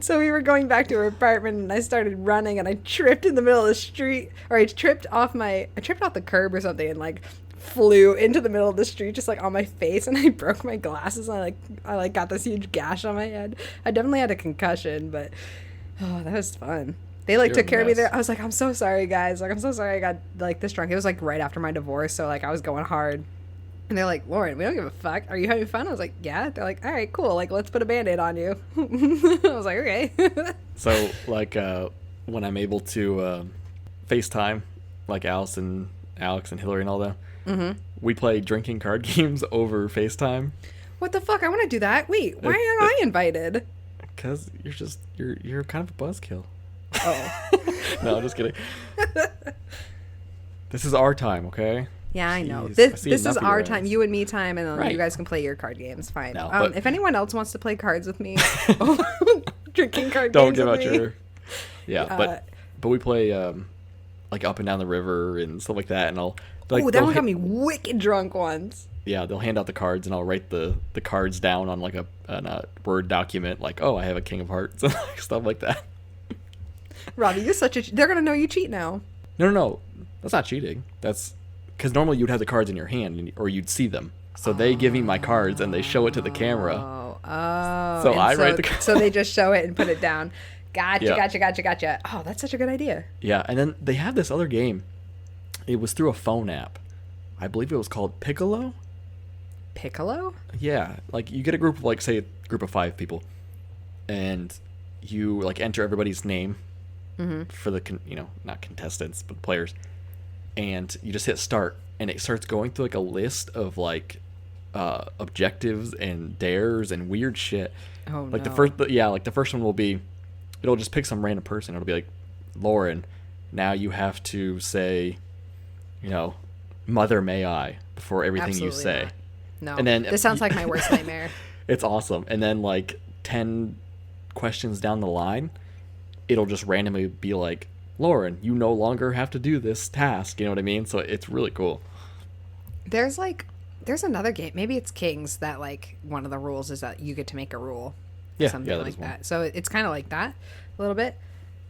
so we were going back to our apartment, and I started running, and I tripped in the middle of the street, or I tripped off the curb or something, and like flew into the middle of the street, just like on my face, and I broke my glasses. And I got this huge gash on my head. I definitely had a concussion, but that was fun. They took care of me there. I was like, I'm so sorry, guys. Like, I'm so sorry I got like this drunk. It was like right after my divorce, so like I was going hard. And they're like, Lauren, we don't give a fuck. Are you having fun? I was like, yeah. They're like, all right, cool. Like, let's put a Band-Aid on you. I was like, okay. So like when I'm able to FaceTime like Alex and Hillary and all that, we play drinking card games over FaceTime. What the fuck? I want to do that. Wait, why aren't I invited? Because you're kind of a buzzkill. Oh. No, I'm just kidding. This is our time, okay? Yeah, I know. Jeez, This is our time, you and me time, and then you guys can play your card games. Fine. No, if anyone else wants to play cards with me, drinking card don't games give with out me. your. Yeah, but we play like Up and Down the River and stuff like that, and I'll. Like, that one got me wicked drunk once. Yeah, they'll hand out the cards, and I'll write the cards down on like a Word document, like, oh, I have a King of Hearts, and stuff like that. Robbie, you're such a. They're gonna know you cheat now. No, that's not cheating. That's because normally you'd have the cards in your hand, or you'd see them. So they give me my cards, and they show it to the camera. Oh. So I write the cards. So they just show it and put it down. Gotcha. Oh, that's such a good idea. Yeah, and then they have this other game. It was through a phone app. I believe it was called Piccolo. Piccolo? Yeah, like you get a group of like, say, a group of 5 people, and you like enter everybody's name for the not contestants but players, and you just hit start, and it starts going through like a list of like objectives and dares and weird shit. Oh, like no. The first one will be, it'll just pick some random person. It'll be like, Lauren, now you have to say, Mother may I before everything Absolutely you say. Not. No. And then this sounds like my worst nightmare. It's awesome. And then like 10 questions down the line, it'll just randomly be like, Lauren, you no longer have to do this task. You know what I mean? So it's really cool. There's another game. Maybe it's Kings that like one of the rules is that you get to make a rule. Yeah, something yeah, that like is one. that. So it's kind of like that a little bit.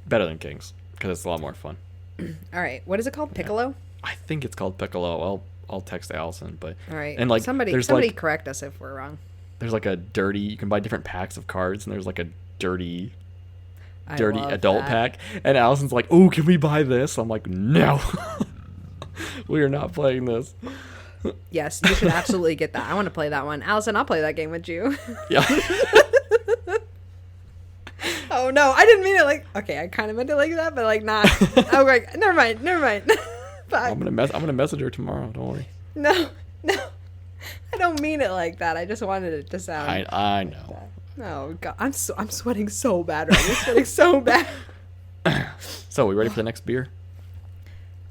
Better than Kings because it's a lot more fun. All right, what is it called? Piccolo. I think it's called Piccolo. I'll text Allison, but All right, and like somebody there's like correct us if we're wrong. there's like a dirty. You can buy different packs of cards, and there's like a dirty I dirty love adult that. pack. And Allison's like, "Oh, can we buy this?" I'm like, "No, we are not playing this." Yes, you should absolutely get that. I want to play that one. Allison, I'll play that game with you. Yeah. Oh no, I didn't mean it like. Okay, I kind of meant it like that, but like not. Oh, like never mind. Bye. I'm gonna message her tomorrow. Don't worry. No, I don't mean it like that. I just wanted it to sound. I know. Oh god, I'm sweating so bad right now. I'm sweating so bad. So, we ready for the next beer?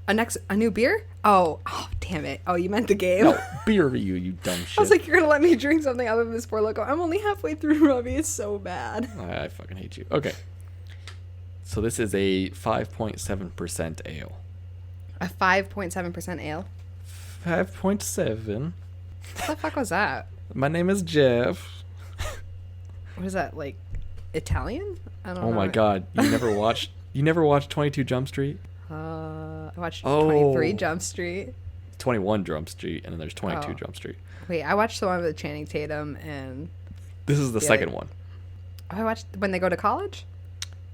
A new beer? Oh, damn it. Oh, you meant the game. No, beer review, you dumb shit. I was like, you're gonna let me drink something other than this poor Loko. I'm only halfway through, Robbie. It's so bad. I fucking hate you. Okay. So this is a 5.7% ale. A 5.7% ale. 5.7. What the fuck was that? My name is Jeff. What is that, like Italian? I don't know. Oh my god, you never watched 22 Jump Street? I watched Oh. 23 Jump Street. 21 Jump Street, and then there's 22 Oh. Jump Street. Wait, I watched the one with Channing Tatum and This is the Yeah. second one. I watched when they go to college.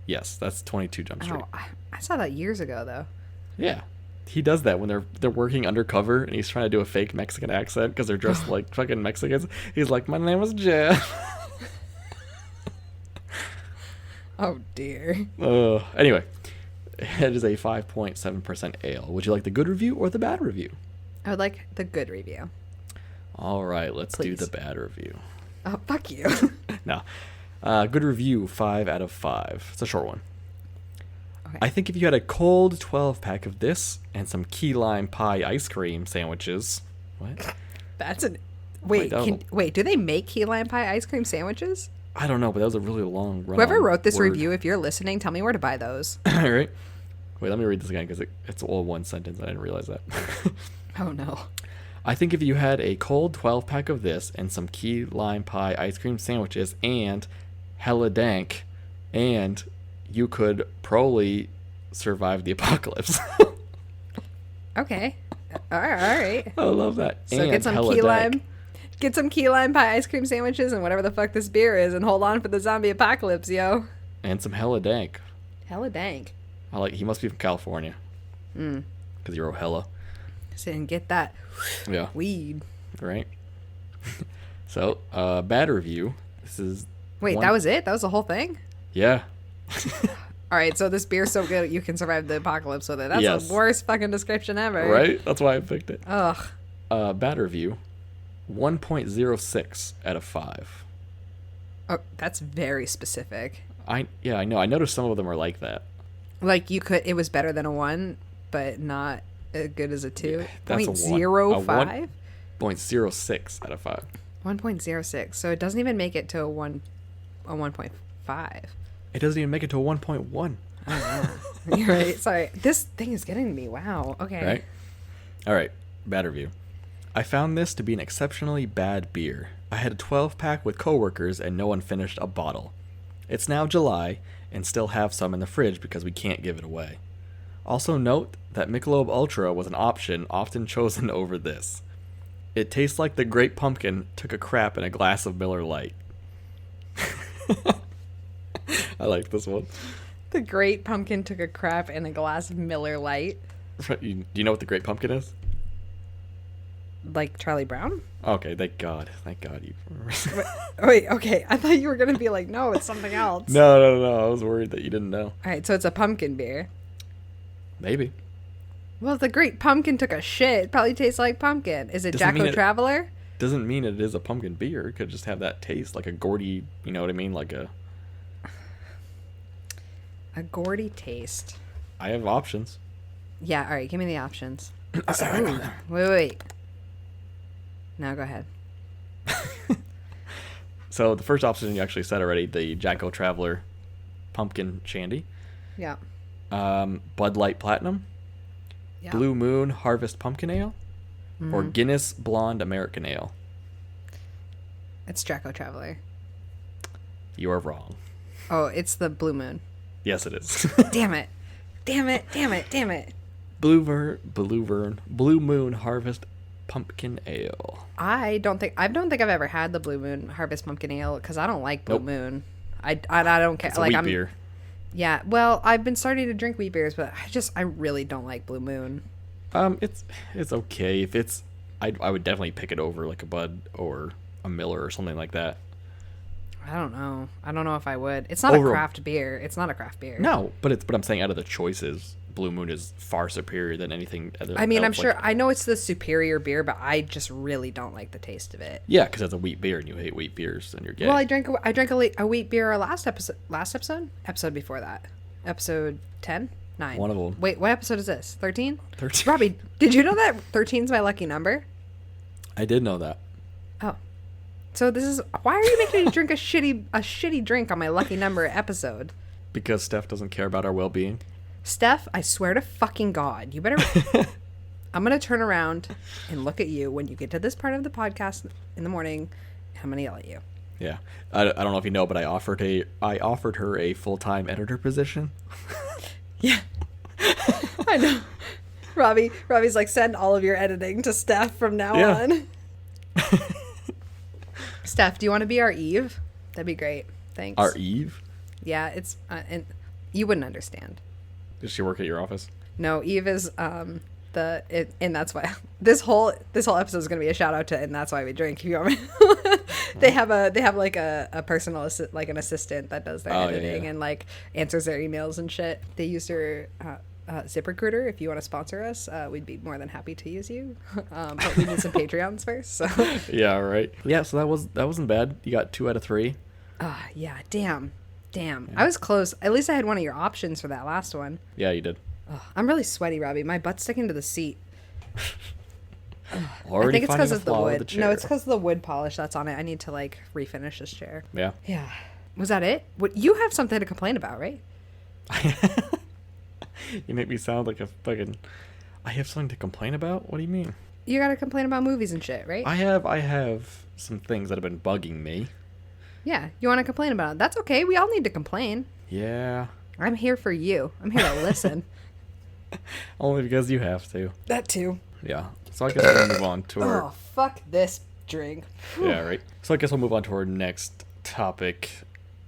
Yes, that's 22 Jump Street. Oh, I saw that years ago though. Yeah. He does that when they're working undercover and he's trying to do a fake Mexican accent because they're dressed like fucking Mexicans. He's like, "My name is Jeff." Oh dear. Anyway, it is a 5.7% ale. Would you like the good review or the bad review? I would like the good review. All right, let's Please. do the bad review. Oh, fuck you. No. Good review, 5 out of 5. It's a short one. Okay. I think if you had a cold 12-pack of this and some key lime pie ice cream sandwiches. What? That's an. Wait, that was wait. Do they make key lime pie ice cream sandwiches? I don't know, but that was a really long run. Whoever wrote this review, if you're listening, tell me where to buy those. All right. Wait, let me read this again because it's all one sentence. I didn't realize that. Oh no. I think if you had a cold 12-pack of this and some key lime pie ice cream sandwiches and hella dank, and you could probably survive the apocalypse. Okay. All right. I love that. So and get some hella key dank. lime. Get some key lime pie ice cream sandwiches and whatever the fuck this beer is, and hold on for the zombie apocalypse, yo. And some hella dank. Hella dank. He must be from California. Because you're hella. So and get that Yeah. weed. Right. So, bad review. This is. Wait, that was it? That was the whole thing? Yeah. All right, so this beer's so good you can survive the apocalypse with it. That's Yes. the worst fucking description ever. Right? That's why I picked it. Ugh. Bad review. 1.06 out of 5. Oh, that's very specific. I know. I noticed some of them are like that. Like it was better than a 1, but not as good as a 2. That's a 0.05? 0.06 out of 5. 1.06. So it doesn't even make it to a 1.5. It doesn't even make it to a 1.1. You're right. Sorry. This thing is getting me. Wow. Okay. Right? All right. Bad review. I found this to be an exceptionally bad beer. I had a 12-pack with coworkers and no one finished a bottle. It's now July and still have some in the fridge because we can't give it away. Also note that Michelob Ultra was an option often chosen over this. It tastes like the Great Pumpkin took a crap in a glass of Miller Lite. I like this one. The Great Pumpkin took a crap in a glass of Miller Lite. Do you know what the Great Pumpkin is? Like Charlie Brown? Okay, thank God you. Wait, okay. I thought you were going to be like, no, it's something else. No. I was worried that you didn't know. All right, so it's a pumpkin beer. Maybe. Well, the Great Pumpkin took a shit. It probably tastes like pumpkin. Is it Doesn't mean Jacko it- Traveler? Doesn't mean it is a pumpkin beer. It could just have that taste, like a Gordy, you know what I mean? Like a... A Gordy taste. I have options. Yeah, all right, give me the options. Ooh, wait. Now go ahead. So the first option you actually said already, the Jacko Traveler Pumpkin Shandy. Yeah. Bud Light Platinum. Yeah. Blue Moon Harvest Pumpkin Ale. Or Guinness Blonde American Ale. It's Jacko Traveler. You are wrong. Oh, it's the Blue Moon. Yes, it is. Damn it. Damn it. Damn it. Damn it. Blue Moon Harvest Pumpkin Ale. I don't think I've ever had the Blue Moon Harvest Pumpkin Ale because I don't like Blue Moon. I don't care. It's a wheat beer. Yeah, well, I've been starting to drink wheat beers, but I really don't like Blue Moon. It's okay. If it's, I would definitely pick it over like a Bud or a Miller or something like that. I don't know if I would. It's not a craft beer. It's not a craft beer. No, but I'm saying out of the choices, Blue Moon is far superior than anything other. I mean, I'm sure I know it's the superior beer, but I just really don't like the taste of it. Yeah, because it's a wheat beer and you hate wheat beers and you're gay. Well, I drank a wheat beer last episode before that, episode 10, 9. One of them. Wait, what episode is this? 13? 13. Robbie, did you know that 13 is my lucky number? I did know that. Oh. So this is why are you making me drink a shitty drink on my lucky number episode? Because Steff doesn't care about our well-being. Steff, I swear to fucking God, you better. I'm gonna turn around and look at you when you get to this part of the podcast in the morning, and I'm gonna yell at you. Yeah, I don't know if you know, but I offered her a full-time editor position. Yeah, I know. Robbie's like, send all of your editing to Steff from now on. Steff, do you want to be our Eve? That'd be great. Thanks. Our Eve? Yeah, it's and you wouldn't understand. Does she work at your office? No, Eve is and that's why this whole episode is gonna be a shout out to and that's why we drink. If you want me. they have like a personal like an assistant that does their editing and like answers their emails and shit. They use her ZipRecruiter. If you want to sponsor us, we'd be more than happy to use you. But we need some Patreons first. So. Yeah, right. Yeah, so that wasn't bad. You got 2 out of 3. Yeah. Damn. Yeah. I was close. At least I had one of your options for that last one. Yeah, you did. I'm really sweaty, Robbie. My butt's sticking to the seat. I think it's because of the wood. No, it's because of the wood polish that's on it. I need to like refinish this chair. Yeah. Yeah. Was that it? You have something to complain about, right? You make me sound like a fucking. I have something to complain about? What do you mean? You gotta complain about movies and shit, right? I have some things that have been bugging me. Yeah, you want to complain about it. That's okay. We all need to complain. Yeah. I'm here for you. I'm here to listen. Only because you have to. That too. Yeah. So I guess we'll move on to our... Oh, fuck this drink. Yeah, right. So I guess we'll move on to our next topic.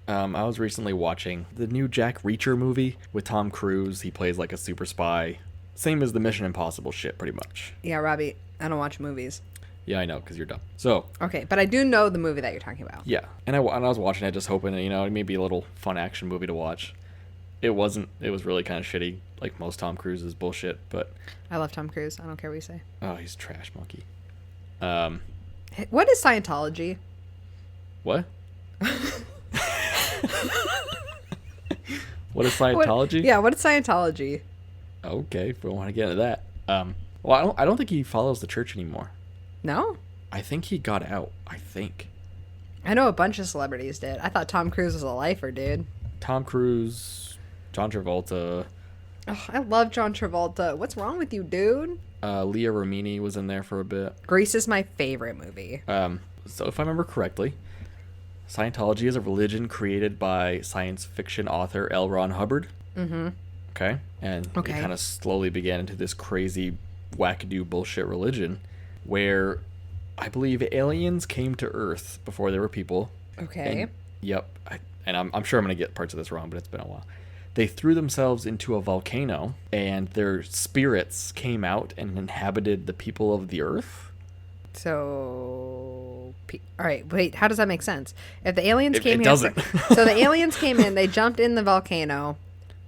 I was recently watching the new Jack Reacher movie with Tom Cruise. He plays like a super spy. Same as the Mission Impossible shit, pretty much. Yeah, Robbie, I don't watch movies. Yeah, I know, because you're dumb. So... Okay, but I do know the movie that you're talking about. Yeah. And I was watching it just hoping, it may be a little fun action movie to watch. It wasn't. It was really kind of shitty, like most Tom Cruise's bullshit, but... I love Tom Cruise. I don't care what you say. Oh, he's a trash monkey. What is Scientology? What? What is Scientology? What is Scientology? Okay, if we want to get into that. Well, I don't think he follows the church anymore. No? I think he got out. I think. I know a bunch of celebrities did. I thought Tom Cruise was a lifer, dude. Tom Cruise, John Travolta. Oh, I love John Travolta. What's wrong with you, dude? Leah Remini was in there for a bit. Grease is my favorite movie. So if I remember correctly, Scientology is a religion created by science fiction author L. Ron Hubbard. Mm-hmm. Okay? And it kind of slowly began into this crazy wackadoo bullshit religion where I believe aliens came to Earth before there were people. Okay. And I'm sure I'm going to get parts of this wrong, but it's been a while. They threw themselves into a volcano, and their spirits came out and inhabited the people of the Earth. So, all right, wait, how does that make sense? If the aliens came here... It doesn't. So the aliens came in, they jumped in the volcano,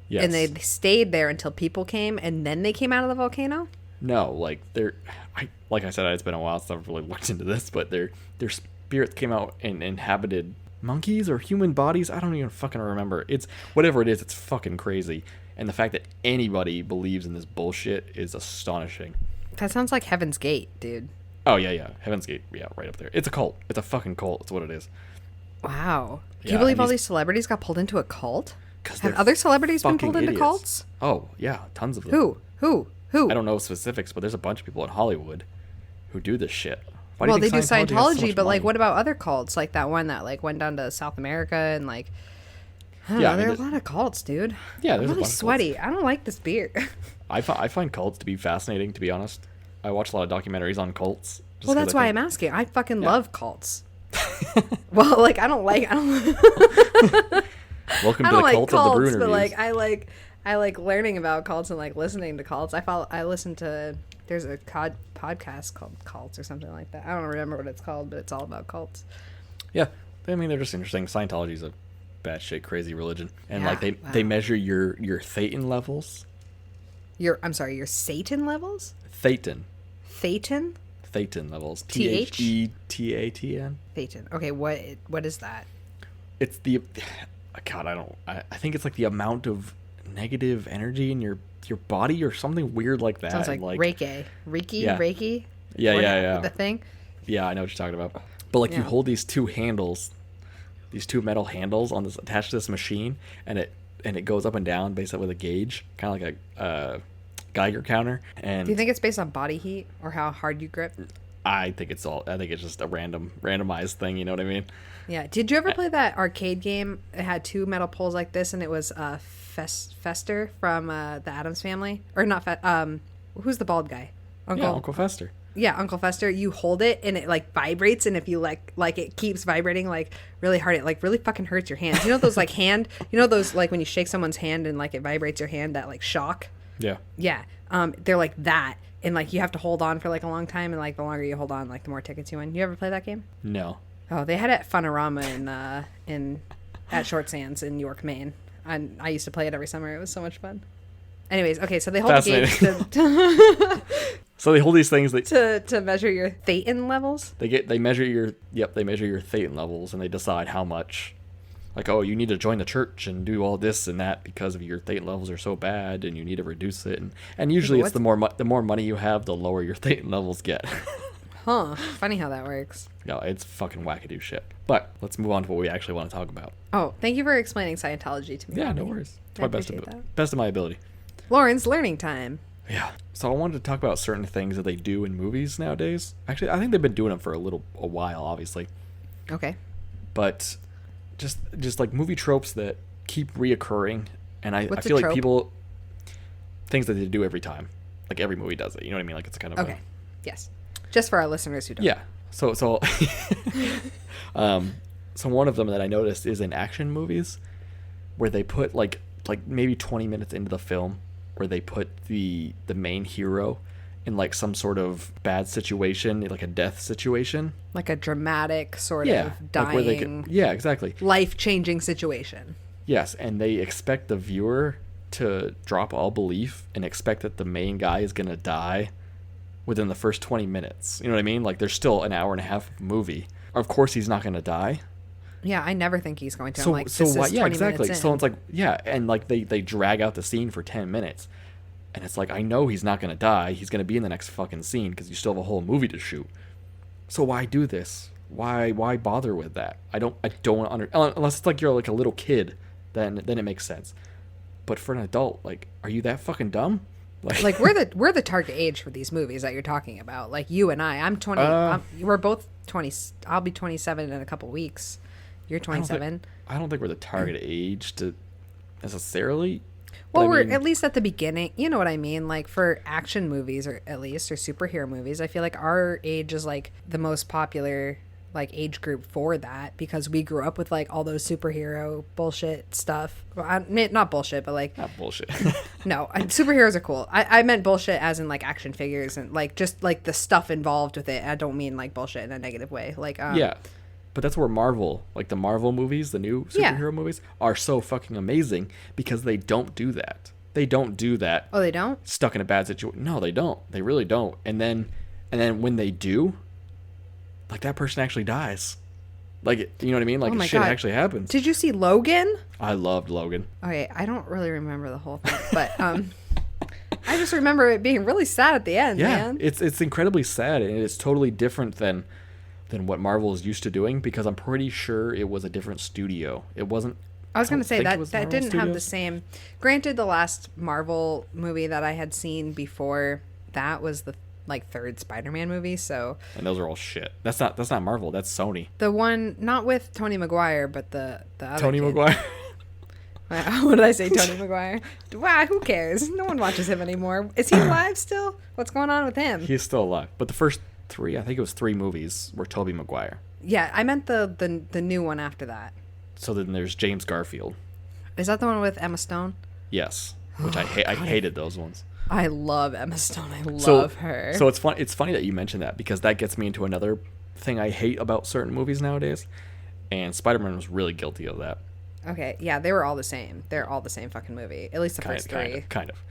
yes. And they stayed there until people came, and then they came out of the volcano? No, like I said, it's been a while since I've really looked into this, but their spirits came out and inhabited monkeys or human bodies. I don't even fucking remember. It's whatever it is. It's fucking crazy, and the fact that anybody believes in this bullshit is astonishing. That sounds like Heaven's Gate, dude. Oh yeah, Heaven's Gate, yeah, right up there. It's a cult. It's a fucking cult. That's what it is. Wow. Do you believe all these celebrities got pulled into a cult? Have other celebrities been pulled into cults? Oh yeah, tons of them. Who? I don't know specifics, but there's a bunch of people in Hollywood who do this shit. Why do Well, you they think do Scientology has so Scientology, much but like, money? what about other cults? Like that one that like went down to South America and like, I don't Yeah, know. I mean, There are a lot of cults, dude. Yeah, I'm there's a really lot of cults. sweaty. I don't like this beer. I find cults to be fascinating, to be honest. I watch a lot of documentaries on cults. Just Well, 'cause that's I why think- I'm asking. I fucking Yeah. love cults. Well, like I don't Welcome I to the don't like cult of the Brew cults, but Interviews. like I like learning about cults and like listening to cults. I listen to there's a podcast called Cults or something like that. I don't remember what it's called, but it's all about cults. Yeah, I mean they're just interesting. Scientology's a batshit crazy religion, and like Yeah, they wow. measure your thetan levels. I'm sorry, your Satan levels? Thetan levels. TH? TheTan. Satan. Okay, what is that? It's the God. I think it's like the amount of negative energy in your body or something weird like that. Sounds like, and, Reiki. Yeah. Reiki? Yeah, What- yeah. The thing? Yeah, I know what you're talking about. But like you Yeah. hold these two handles, these two metal handles on this attached to this machine, and it goes up and down based on with a gauge, kind of like a Geiger counter. And Do you think it's based on body heat or how hard you grip? I think it's just a randomized thing. You know what I mean? Yeah. Did you ever play that arcade game? It had two metal poles like this, and it was Fester from the Addams Family, or not? Who's the bald guy? Yeah, Uncle Fester. Yeah, Uncle Fester. You hold it, and it like vibrates, and if you like it keeps vibrating like really hard, it like really fucking hurts your hands. You know those like you know those like when you shake someone's hand and like it vibrates your hand, that like shock. Yeah. Yeah. They're like that. And like you have to hold on for like a long time, and like the longer you hold on, like the more tickets you win. You ever play that game? No. Oh, they had it at Funorama at Short Sands in York, Maine. And I used to play it every summer. It was so much fun. Anyways, okay, so they hold the gauge So they hold these things. to measure your thetan levels. They measure your thetan levels, and they decide how much. Like, oh, you need to join the church and do all this and that because of your thetan levels are so bad, and you need to reduce it. And usually it's the more money you have, the lower your thetan levels get. Huh. Funny how that works. No, it's fucking wackadoo shit. But let's move on to what we actually want to talk about. Oh, thank you for explaining Scientology to me. Yeah, no Robbie. worries. It's I my appreciate that. best of my ability. Lauren's learning time. Yeah. So I wanted to talk about certain things that they do in movies nowadays. Actually, I think they've been doing them for a while, obviously. Okay. But just like movie tropes that keep reoccurring, and I What's a feel like trope? people things that they do every time, like every movie does it. You know what I mean? Like it's kind of Okay. Yes. Just for our listeners who don't. yeah. So so one of them that I noticed is in action movies, where they put like maybe 20 minutes into the film, where they put the main hero in like some sort of bad situation, like a death situation. Like a dramatic sort Yeah. of Like where they dying, could, yeah, exactly. life-changing situation. Yes, and they expect the viewer to drop all belief and expect that the main guy is going to die within the first 20 minutes. You know what I mean? Like there's still an hour and a half of movie. Of course he's not going to die. Yeah, I never think he's going to. So I'm like, so this why? is Yeah, 20 exactly. minutes So in. it's like yeah, and like they drag out the scene for 10 minutes. And it's like I know he's not going to die. He's going to be in the next fucking scene because you still have a whole movie to shoot. So why do this? Why bother with that? I don't unless it's like you're like a little kid, then it makes sense. But for an adult, like, are you that fucking dumb? Like we're the target age for these movies that you're talking about. Like you and I'm 20. We're both 20. I'll be 27 in a couple weeks. You're 27. I don't think we're the target age to necessarily. Well, but I we're mean, at least at the beginning. You know what I mean? Like for action movies, or at least, or superhero movies, I feel like our age is like the most popular like age group for that, because we grew up with like all those superhero bullshit stuff. Well, not bullshit, but like not bullshit. no, superheroes are cool. I meant bullshit as in like action figures and like just like the stuff involved with it. I don't mean like bullshit in a negative way. Like Yeah, but that's where Marvel, like the Marvel movies, the new superhero movies, are so fucking amazing because they don't do that. They don't do that. Oh, they don't? Stuck in a bad situation. No, they don't. They really don't. And then when they do, like that person actually dies. Like, you know what I mean? Like Oh my shit God. actually happens. Did you see Logan? I loved Logan. Okay, I don't really remember the whole thing, but I just remember it being really sad at the end, Yeah, man. it's incredibly sad, and it's totally different than what Marvel is used to doing, because I'm pretty sure it was a different studio. It wasn't. I was going to don't say think it that was that Marvel didn't have the Studios. same. Granted, the last Marvel movie that I had seen before that was like third Spider-Man movie. So And those are all shit. That's not Marvel. That's Sony. the one not with Tony Maguire, but the other Tony kid. Maguire. What did I say, Tony Maguire? Wow, who cares? No one watches him anymore. Is he alive still? What's going on with him? He's still alive. But the first three, I think it was 3 movies, were Tobey Maguire. Yeah, I meant the new one after that. So then there's James Garfield. Is that the one with Emma Stone? Yes, which I hated those ones. I love Emma Stone. I love her. So it's fun. It's funny that you mentioned that because that gets me into another thing I hate about certain movies nowadays, and Spider-Man was really guilty of that. Okay, yeah, they were all the same. They're all the same fucking movie. At least the first three. Kind of.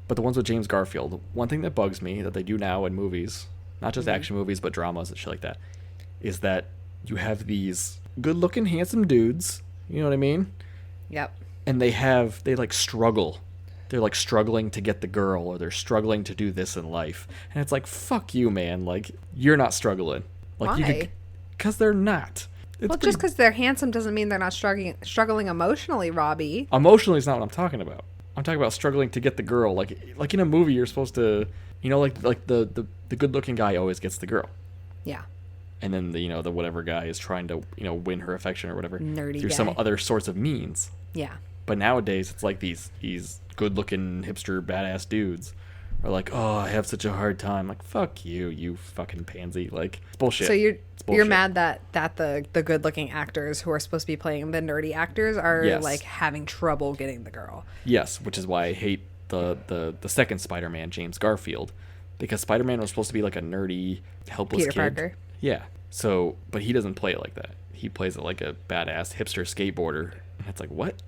But the ones with James Garfield, one thing that bugs me that they do now in movies, not just action movies but dramas and shit like that, is that you have these good-looking, handsome dudes. You know what I mean? Yep. And they like struggle. They're like struggling to get the girl, or they're struggling to do this in life. And it's like, fuck you, man. Like, you're not struggling. Like, Why? Because they're not. Well, just because they're handsome doesn't mean they're not struggling emotionally, Robbie. Emotionally is not what I'm talking about. I'm talking about struggling to get the girl. Like in a movie, you're supposed to, like the good-looking guy always gets the girl. Yeah. And then the whatever guy is trying to win her affection or whatever Nerdy through guy. some other sorts of means. Yeah. But nowadays it's like these good-looking hipster badass dudes are like, oh, I have such a hard time. Like, fuck you, you fucking pansy. Like, it's bullshit. So you're bullshit. mad that the good-looking actors who are supposed to be playing the nerdy actors are Yes. like having trouble getting the girl. Yes, which is why I hate the second Spider-Man, James Garfield, because Spider-Man was supposed to be like a nerdy, helpless Peter kid. Parker. Yeah. So, but he doesn't play it like that. He plays it like a badass hipster skateboarder. And it's like, what?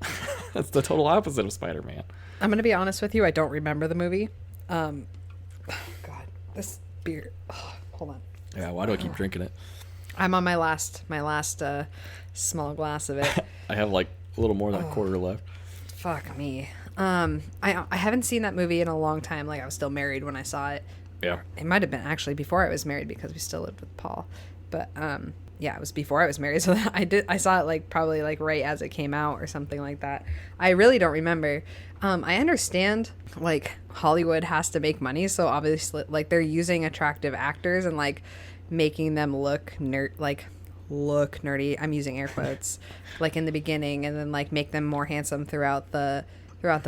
That's the total opposite of Spider-Man. I'm gonna be honest with you. I don't remember the movie. God, this beer. Oh, hold on. Yeah, why do I keep drinking it? I'm on my last small glass of it. I have like a little more than a quarter left. Fuck me. I haven't seen that movie in a long time. Like, I was still married when I saw it. Yeah. It might have been actually before I was married because we still lived with Paul. But yeah, it was before I was married. So I saw it like probably like right as it came out or something like that. I really don't remember. I understand like Hollywood has to make money, so obviously like they're using attractive actors and like making them look nerdy. I'm using air quotes like in the beginning, and then like make them more handsome throughout the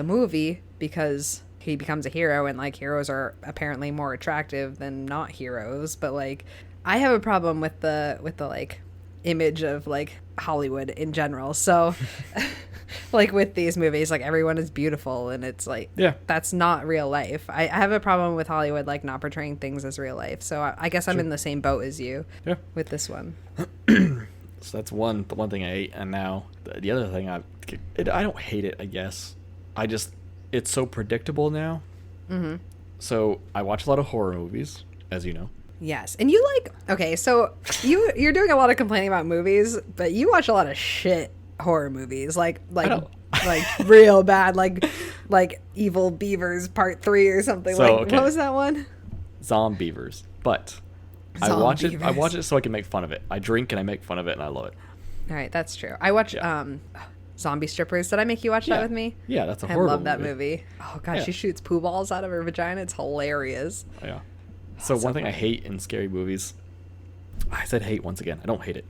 movie because he becomes a hero, and like heroes are apparently more attractive than not heroes. But like I have a problem with the like image of like Hollywood in general. So like with these movies, like everyone is beautiful, and it's like, Yeah. that's not real life. I have a problem with Hollywood like not portraying things as real life. So I guess I'm in the same boat as you Yeah. with this one. So that's the one thing I hate. And now the other thing, I don't hate it, I guess. It's so predictable now. Mm-hmm. So I watch a lot of horror movies, as you know. Yes. And you like, okay, so you're doing a lot of complaining about movies, but you watch a lot of shit horror movies, like real bad, like Evil Beavers Part 3 or something. So, like okay. What was that one? Zombievers. But I watch Zombievers. it so I can make fun of it. I drink and I make fun of it, and I love it. All right, that's true. I watch Zombie Strippers. Did I make you watch that with me? Yeah, that's a I horrible love that movie. movie. Oh god, Yeah. she shoots poo balls out of her vagina. It's hilarious. Yeah. So so one thing I funny. hate in scary movies, I said hate once again. I don't hate it.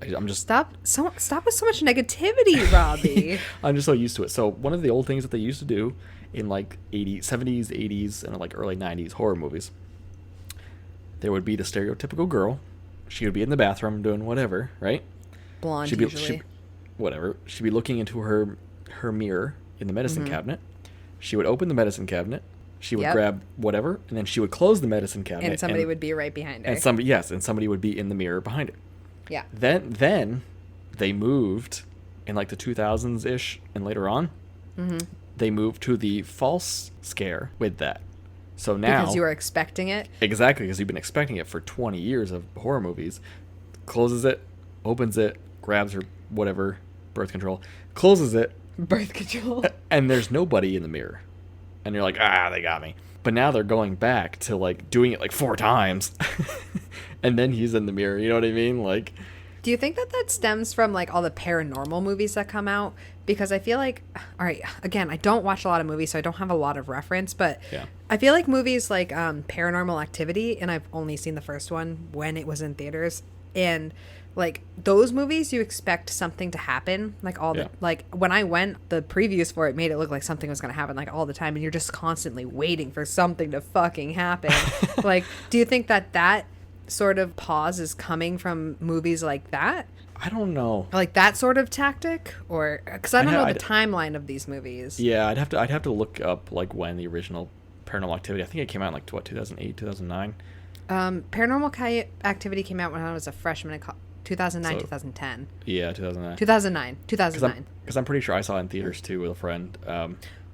I'm just Stop with so much negativity, Robbie. I'm just so used to it. So one of the old things that they used to do in like 70s, 80s, and like early 90s horror movies, there would be the stereotypical girl. She would be in the bathroom doing whatever, right? Blonde She'd be, usually. whatever. She'd be looking into her mirror in the medicine cabinet. She would open the medicine cabinet. She would Yep. grab whatever, and then she would close the medicine cabinet. And somebody would be right behind her. and somebody would be in the mirror behind her. Yeah. Then they moved in like the 2000s ish and later on. Mm-hmm. They moved to the false scare with that. So now Because you were expecting it. exactly, because you've been expecting it for 20 years of horror movies. Closes it, opens it, grabs her whatever birth control, closes it, Birth control. and there's nobody in the mirror. And you're like, they got me. But now they're going back to like doing it like 4 times. And then he's in the mirror, you know what I mean? Like, Do you think that stems from like all the paranormal movies that come out? because I feel like, all right, again, I don't watch a lot of movies, so I don't have a lot of reference, but Yeah. I feel like movies like Paranormal Activity, and I've only seen the first one when it was in theaters, and like those movies, you expect something to happen, like all Yeah. the, like when I went, the previews for it made it look like something was going to happen like all the time, and you're just constantly waiting for something to fucking happen. Like, do you think that sort of pause is coming from movies like that? I don't know. Like that sort of tactic, or because I don't know the I'd- timeline of these movies. Yeah, I'd have to look up like when the original Paranormal Activity. I think it came out in like 2008, 2009. Paranormal Activity came out when I was a freshman in 2009, So- 2010. Yeah, 2009. 2009. Because I'm pretty sure I saw it in theaters too with a friend.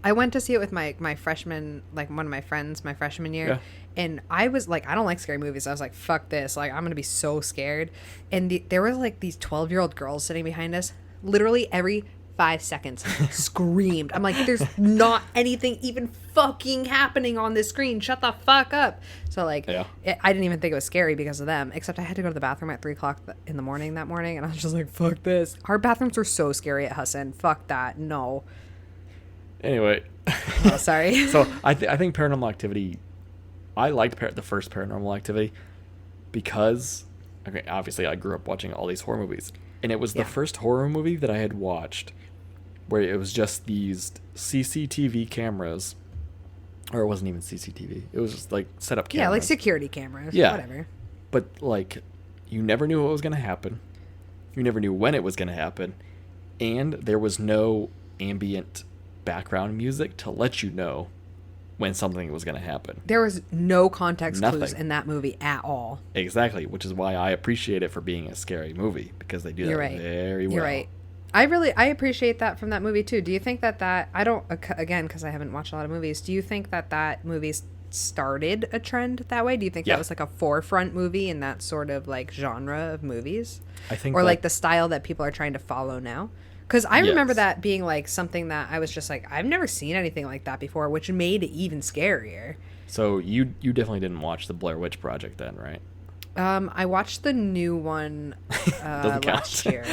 I went to see it with my freshman, like one of my friends, my freshman year. Yeah. And I was like, I don't like scary movies. I was like, fuck this. Like, I'm going to be so scared. And there were like these 12-year-old girls sitting behind us. Literally every 5 seconds screamed. I'm like, there's not anything even fucking happening on this screen. Shut the fuck up. So like, Yeah. I didn't even think it was scary because of them, except I had to go to the bathroom at 3 o'clock in the morning that morning. And I was just like, fuck this. Our bathrooms were so scary at Husson. Fuck that. No. Anyway, Oh, sorry. so I think Paranormal Activity. I liked the first Paranormal Activity because, okay, obviously I grew up watching all these horror movies, and it was the Yeah. first horror movie that I had watched where it was just these CCTV cameras, or it wasn't even CCTV. It was just like set up cameras. Yeah, like security cameras. Yeah. Whatever. But like, you never knew what was going to happen. You never knew when it was going to happen, and there was no ambient background music to let you know when something was going to happen. There was no context clues Nothing. in that movie at all. Exactly, which is why I appreciate it for being a scary movie, because they do that You're right. very well. You're right. I appreciate that from that movie too. Do you think that I don't, again, because I haven't watched a lot of movies, do you think that movie started a trend that way? Do you think Yeah. that was like a forefront movie in that sort of like genre of movies? I think Or that- like the style that people are trying to follow now? Because I remember Yes. that being like something that I was just like, I've never seen anything like that before, which made it even scarier. So you definitely didn't watch the Blair Witch Project then, right? I watched the new one Doesn't count. last year.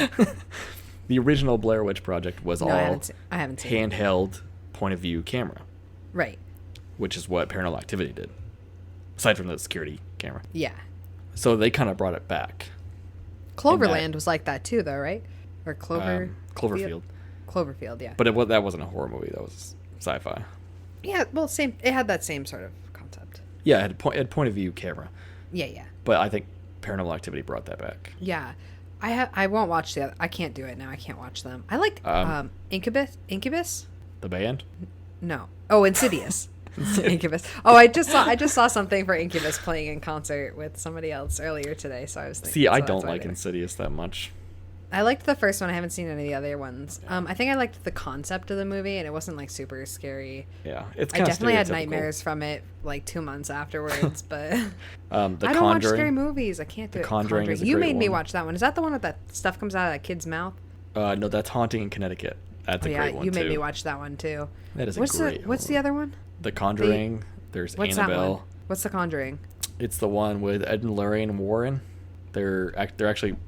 The original Blair Witch Project was No, all I haven't seen it. handheld point of view camera, Right. which is what Paranormal Activity did, aside from the security camera. Yeah. So they kind of brought it back. Cloverland was like that too, though, right? Or Cloverfield. Cloverfield, yeah. But that wasn't a horror movie. That was sci-fi. Yeah, well, same. It had that same sort of concept. Yeah, it had point of view camera. Yeah. But I think Paranormal Activity brought that back. Yeah. I won't watch the other. I can't do it now. I can't watch them. I liked Incubus. The band? No. Oh, Insidious. Incubus. Oh, I just saw something for Incubus playing in concert with somebody else earlier today, so I was thinking. See, I so don't that's why like they were- Insidious that much. I liked the first one. I haven't seen any of the other ones. I think I liked the concept of the movie, and it wasn't like super scary. Yeah, it's I kind of definitely had nightmares from it like 2 months afterwards, but The I don't watch Conjuring. scary movies. I can't do The it. Conjuring is a You great made me one. watch that one. Is that the one with that stuff comes out of that kid's mouth? No, that's Haunting in Connecticut. That's Oh a yeah, great one you too. made me watch that one too. That is a What's great the What's the one. other one? The Conjuring. There's What's Annabelle. that one? What's The Conjuring? It's the one with Ed and Lorraine Warren. They're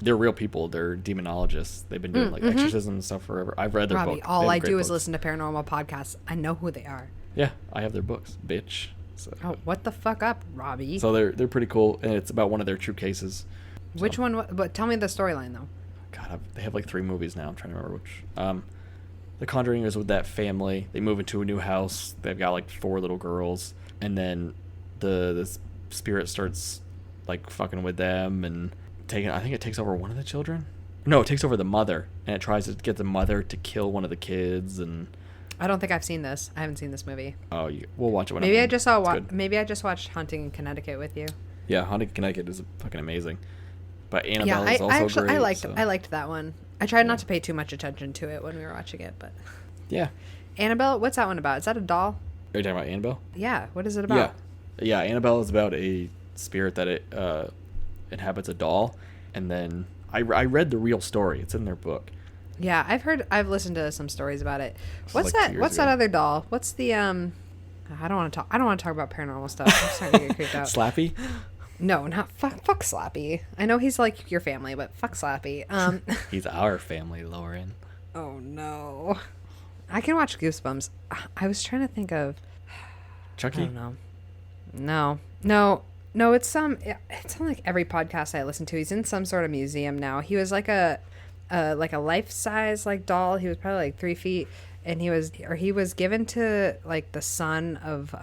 real people. They're demonologists. They've been doing like exorcism and stuff forever. I've read their Robbie, book. all They have I great do is books. listen to paranormal podcasts. I know who they are. Yeah, I have their books, bitch. So, Oh, what the fuck up, Robbie? so they're pretty cool, and it's about one of their true cases. Which one? But tell me the storyline though. God, they have like 3 movies now. I'm trying to remember which. The Conjuring is with that family. They move into a new house. They've got like 4 little girls, and then the spirit starts like fucking with them and taking. I think it takes over one of the children. No, it takes over the mother, and it tries to get the mother to kill one of the kids. And I don't think I've seen this. I haven't seen this movie. we'll watch it. When Maybe I'm I just saw. it's good. Maybe I just watched Hunting in Connecticut with you. Yeah, Haunted Connecticut is fucking amazing. But Annabelle Yeah, is also great. I liked that one. I tried not to pay too much attention to it when we were watching it, but Yeah. Annabelle, what's that one about? Is that a doll? Are you talking about Annabelle? Yeah. What is it about? Yeah, Annabelle is about a spirit that it inhabits a doll, and then I read the real story. It's in their book. Yeah, I've listened to some stories about it. This is What's like 2 that? years What's that ago. other doll? What's the I don't want to talk about paranormal stuff. I'm starting to get creeped out. Slappy? No, not fuck Slappy. I know he's like your family, but fuck Slappy. He's our family, Lauren. Oh no. I can watch Goosebumps. I was trying to think of. Chucky? I don't know. No. It's on like every podcast I listen to. He's in some sort of museum now. He was like a life size like doll. He was probably like 3 feet, and he was given to like the son of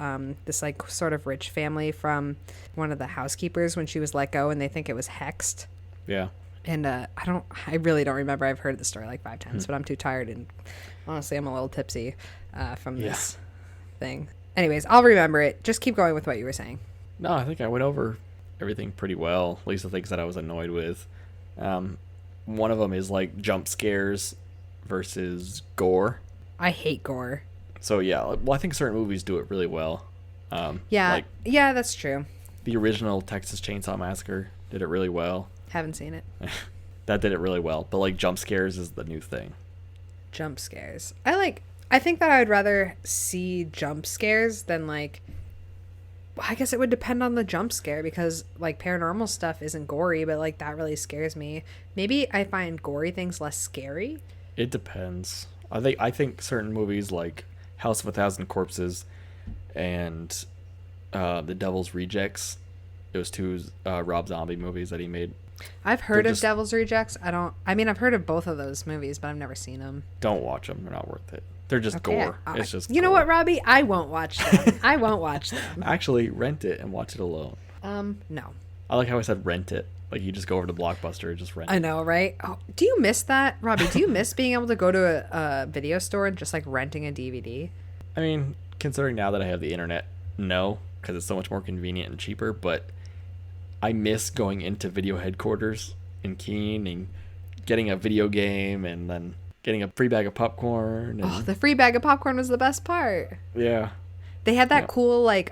this like sort of rich family from one of the housekeepers when she was let go, and they think it was hexed. Yeah. And I really don't remember. I've heard the story like 5 times, but I'm too tired, and honestly, I'm a little tipsy from this thing. Anyways, I'll remember it. Just keep going with what you were saying. No, I think I went over everything pretty well, at least the things that I was annoyed with. One of them is like jump scares versus gore. I hate gore. So yeah, well, I think certain movies do it really well. Yeah, that's true. The original Texas Chainsaw Massacre did it really well. Haven't seen it. That did it really well. But like jump scares is the new thing. Jump scares. I think that I would rather see jump scares than like. I guess it would depend on the jump scare, because like paranormal stuff isn't gory, but like that really scares me. Maybe I find gory things less scary. It depends. I think certain movies like House of a Thousand Corpses and The Devil's Rejects, those two Rob Zombie movies that he made. I've heard of Devil's Rejects. I've heard of both of those movies, but I've never seen them. Don't watch them. They're not worth it. They're just gore. It's just You know what, Robbie? I won't watch them. I won't watch them. Actually, rent it and watch it alone. No. I like how I said rent it. Like you just go over to Blockbuster and just rent it. I know, right? Oh, do you miss that, Robbie? Do you miss being able to go to a video store and just like renting a DVD? I mean, considering now that I have the internet, no, because it's so much more convenient and cheaper. But I miss going into video headquarters in Keene and getting a video game and then getting a free bag of popcorn. And, the free bag of popcorn was the best part. Yeah. They had that cool like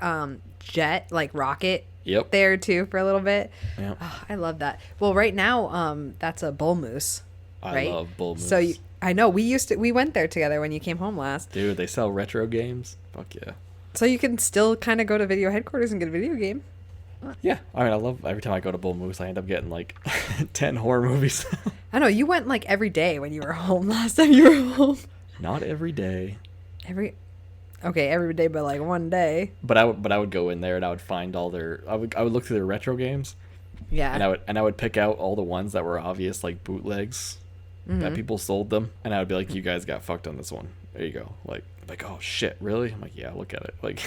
jet, like rocket there too for a little bit. Yep. Oh, I love that. Well, right now that's a bull moose. Right? I love bull moose. So I know we went there together when you came home last. Dude, they sell retro games. Fuck yeah. So you can still kind of go to video headquarters and get a video game. Yeah, I mean, I love every time I go to Bull Moose, I end up getting like 10 horror movies. I know, you went like every day when you were home last time you were home. Not every day. Every day, but like one day. But I would go in there and I would find all their. I would look through their retro games. Yeah. And I would pick out all the ones that were obvious like bootlegs that people sold them, and I would be like, you guys got fucked on this one. There you go. Like oh shit, really? I'm like, yeah, look at it. Like.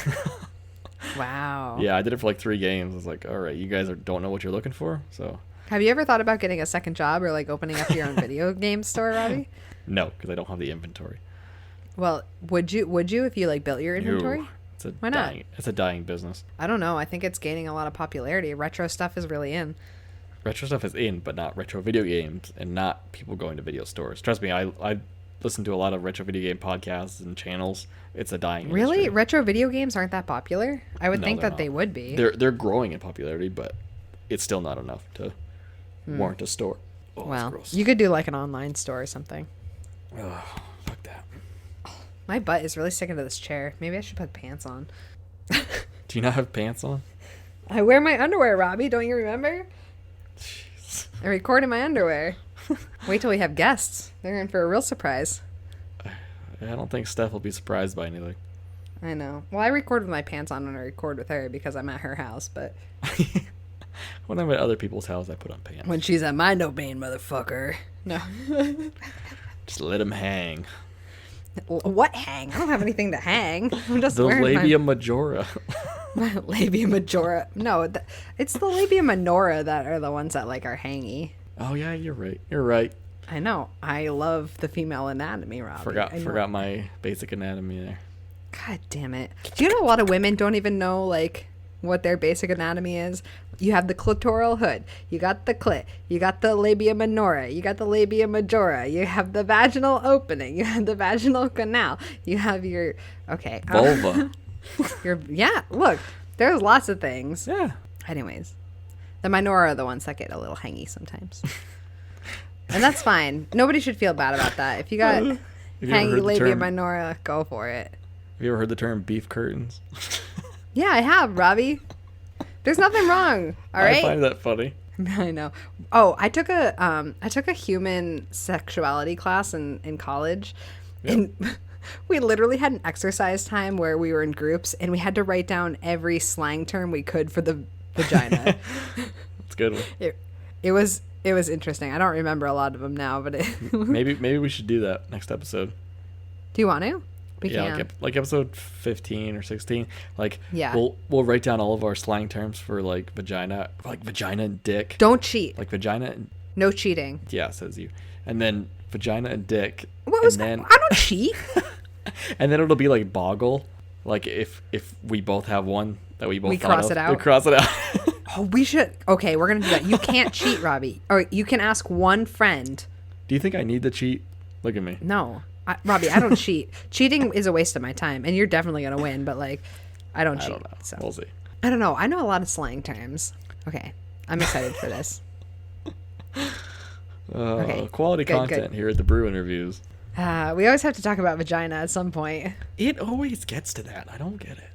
Wow. Yeah, I did it for like 3 games. I was like, all right, you guys don't know what you're looking for, so. Have you ever thought about getting a second job or like opening up your own video game store, Robbie? No, because I don't have the inventory. Well, would you if you like built your inventory? Why not? It's a dying business. I don't know. I think it's gaining a lot of popularity. Retro stuff is really in. Retro stuff is in, but not retro video games and not people going to video stores. Trust me, I listen to a lot of retro video game podcasts and channels. It's a dying Really? industry. Retro video games aren't that popular? I would think that not. they would be. They're growing in popularity, but it's still not enough to warrant a store. Oh, well, gross. you could do like an online store or something. Ugh, fuck that. My butt is really sticking to this chair. Maybe I should put pants on. Do you not have pants on? I wear my underwear, Robbie. Don't you remember? Jeez. I record in my underwear. Wait till we have guests. They're in for a real surprise. I don't think Steff will be surprised by anything. I know. Well, I record with my pants on when I record with her because I'm at her house, but When I'm at other people's house, I put on pants. when she's at my domain, motherfucker. No. Just let them hang. What hang? I don't have anything to hang. I'm just The wearing labia majora. my labia majora. No, it's the labia minora that are the ones that like are hangy. Oh yeah, you're right. You're right. I know. I love the female anatomy, Robbie. Forgot my basic anatomy there. God damn it. Do you know a lot of women don't even know like what their basic anatomy is? You have the clitoral hood. You got the clit. You got the labia minora. You got the labia majora. You have the vaginal opening. You have the vaginal canal. You have your Vulva. Look, there's lots of things. Yeah. Anyways, the minora are the ones that get a little hangy sometimes. And that's fine. Nobody should feel bad about that. If you got hangy labia minora, go for it. Have you ever heard the term beef curtains? Yeah, I have, Robbie. There's nothing wrong. All right. I find that funny. I know. Oh, I took a human sexuality class in college, and we literally had an exercise time where we were in groups and we had to write down every slang term we could for the vagina. That's a good one. It was interesting. I don't remember a lot of them now, but Maybe we should do that next episode. Do you want to? We Yeah, can. like episode 15 or 16. Like, Yeah. we'll write down all of our slang terms for like vagina and dick. Don't cheat. Like vagina and No cheating. yeah, says you. And then vagina and dick. What was? and then, I don't cheat. and then it'll be like boggle. Like if we both have one that we both We thought cross of, it out? we cross it out. Oh, we should. Okay, we're gonna do that. You can't cheat, Robbie. Or you can ask one friend. Do you think I need to cheat? Look at me. No, Robbie, I don't cheat. Cheating is a waste of my time, and you're definitely gonna win. But like, I don't cheat. I don't know. So We'll see. I don't know. I know a lot of slang terms. Okay, I'm excited for this. Okay, Quality good, content good. here at the Brew Interviews. We always have to talk about vagina at some point. It always gets to that. I don't get it.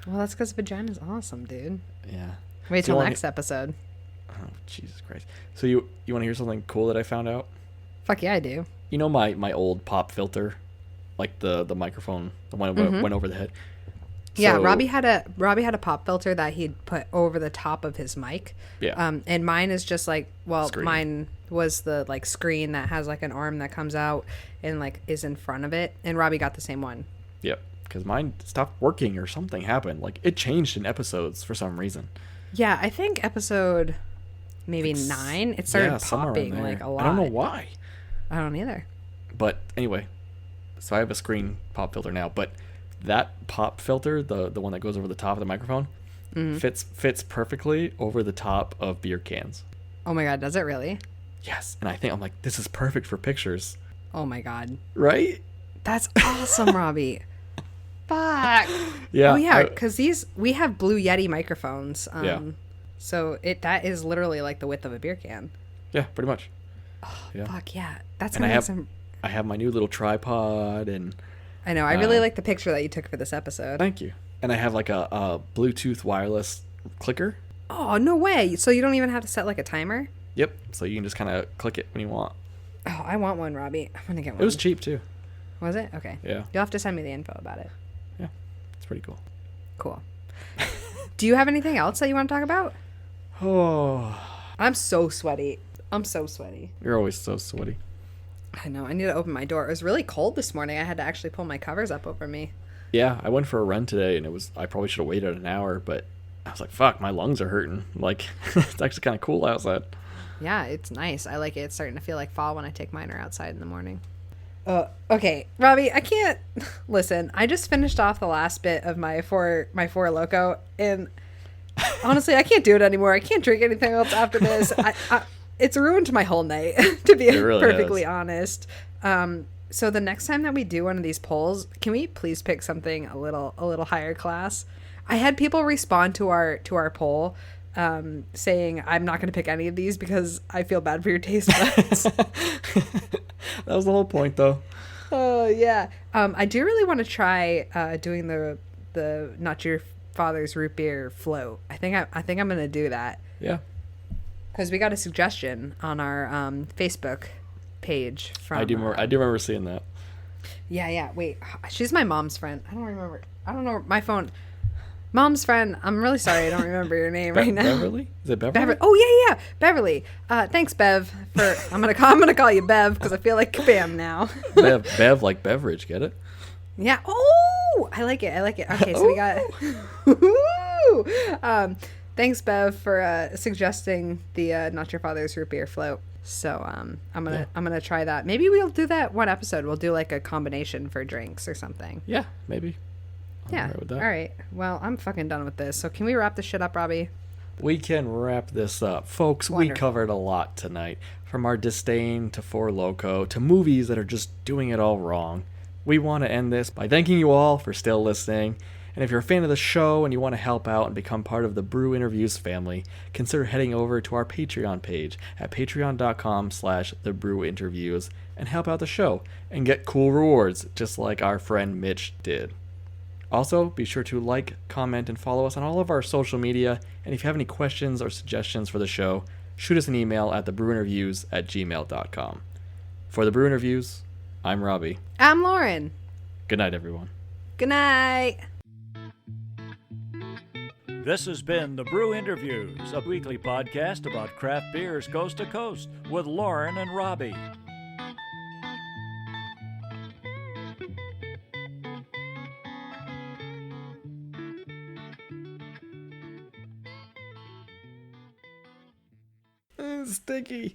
Well, that's because vagina's awesome, dude. Yeah. Wait So till you wanna- next episode. Oh, Jesus Christ. So you want to hear something cool that I found out? Fuck yeah, I do. You know my old pop filter, like the microphone, the one that went over the head. Yeah, So- Robbie had a pop filter that he'd put over the top of his mic. Yeah. And mine is just like, well, Screen. mine was the like screen that has like an arm that comes out and like is in front of it. And Robbie got the same one. Yep. Because mine stopped working or something happened. Like it changed in episodes for some reason. Yeah, I think episode maybe 9, it started somewhere around popping there. like a lot. I don't know why. I don't either. But anyway, so I have a screen pop filter now, but that pop filter, the one that goes over the top of the microphone, fits perfectly over the top of beer cans. Oh my god, does it really? Yes, and I'm like, this is perfect for pictures, Oh my god. right? That's awesome, Robbie. Fuck. Yeah. Oh yeah, because we have Blue Yeti microphones. Yeah. So that is literally like the width of a beer can. Yeah, pretty much. Yeah. Fuck yeah, that's And gonna I make have some. I have my new little tripod, and I know. I really like the picture that you took for this episode. thank you. And I have like a Bluetooth wireless clicker. Oh no way! So you don't even have to set like a timer. Yep. So you can just kind of click it when you want. Oh, I want one, Robbie. I'm gonna get one. It was cheap too. Was it? Okay. Yeah. You'll have to send me the info about it. Yeah. It's pretty cool. Cool. Do you have anything else that you want to talk about? Oh, I'm so sweaty. I'm so sweaty. you're always so sweaty. I know. I need to open my door. It was really cold this morning. I had to actually pull my covers up over me. Yeah, I went for a run today, and I probably should have waited an hour, but I was like, fuck, my lungs are hurting. Like, it's actually kind of cool outside. Yeah, it's nice. I like it. It's starting to feel like fall when I take mine outside in the morning. Okay, Robbie, I can't listen. I just finished off the last bit of my four Loko, and honestly, I can't do it anymore. I can't drink anything else after this. It's ruined my whole night, to be really perfectly has. honest. So the next time that we do one of these polls, can we please pick something a little higher class? I had people respond to our poll, saying I'm not going to pick any of these because I feel bad for your taste buds. That was the whole point, though. Oh yeah. I do really want to try doing the not your father's root beer float. I think I'm gonna do that Yeah. because we got a suggestion on our Facebook page from. I do remember seeing that. Yeah. Wait, she's my mom's friend. I don't remember. I don't know my phone. Mom's friend. I'm really sorry. I don't remember your name right now. Beverly? Is it Beverly? Beverly. Oh yeah, Beverly. Thanks, Bev. For I'm gonna call you Bev because I feel like Bam now. Bev like beverage, get it? Yeah. Oh, I like it. Okay, so we got. Ooh. Thanks, Bev, for suggesting the Not Your Father's Root Beer float. So I'm gonna try that. Maybe we'll do that one episode. We'll do like a combination for drinks or something. Yeah, maybe. I'm Yeah. alright with that. All right. Well, I'm fucking done with this. So can we wrap this shit up, Robbie? We can wrap this up. Folks, we Wonderful. covered a lot tonight. From our disdain to Four Loko to movies that are just doing it all wrong. We want to end this by thanking you all for still listening. And if you're a fan of the show and you want to help out and become part of the Brew Interviews family, consider heading over to our Patreon page at patreon.com/thebrewinterviews and help out the show and get cool rewards just like our friend Mitch did. Also, be sure to like, comment, and follow us on all of our social media. And if you have any questions or suggestions for the show, shoot us an email at thebrewinterviews@gmail.com. For the Brew Interviews, I'm Robbie. I'm Lauren. Good night, everyone. Good night. This has been the Brew Interviews, a weekly podcast about craft beers coast to coast with Lauren and Robbie. Sticky.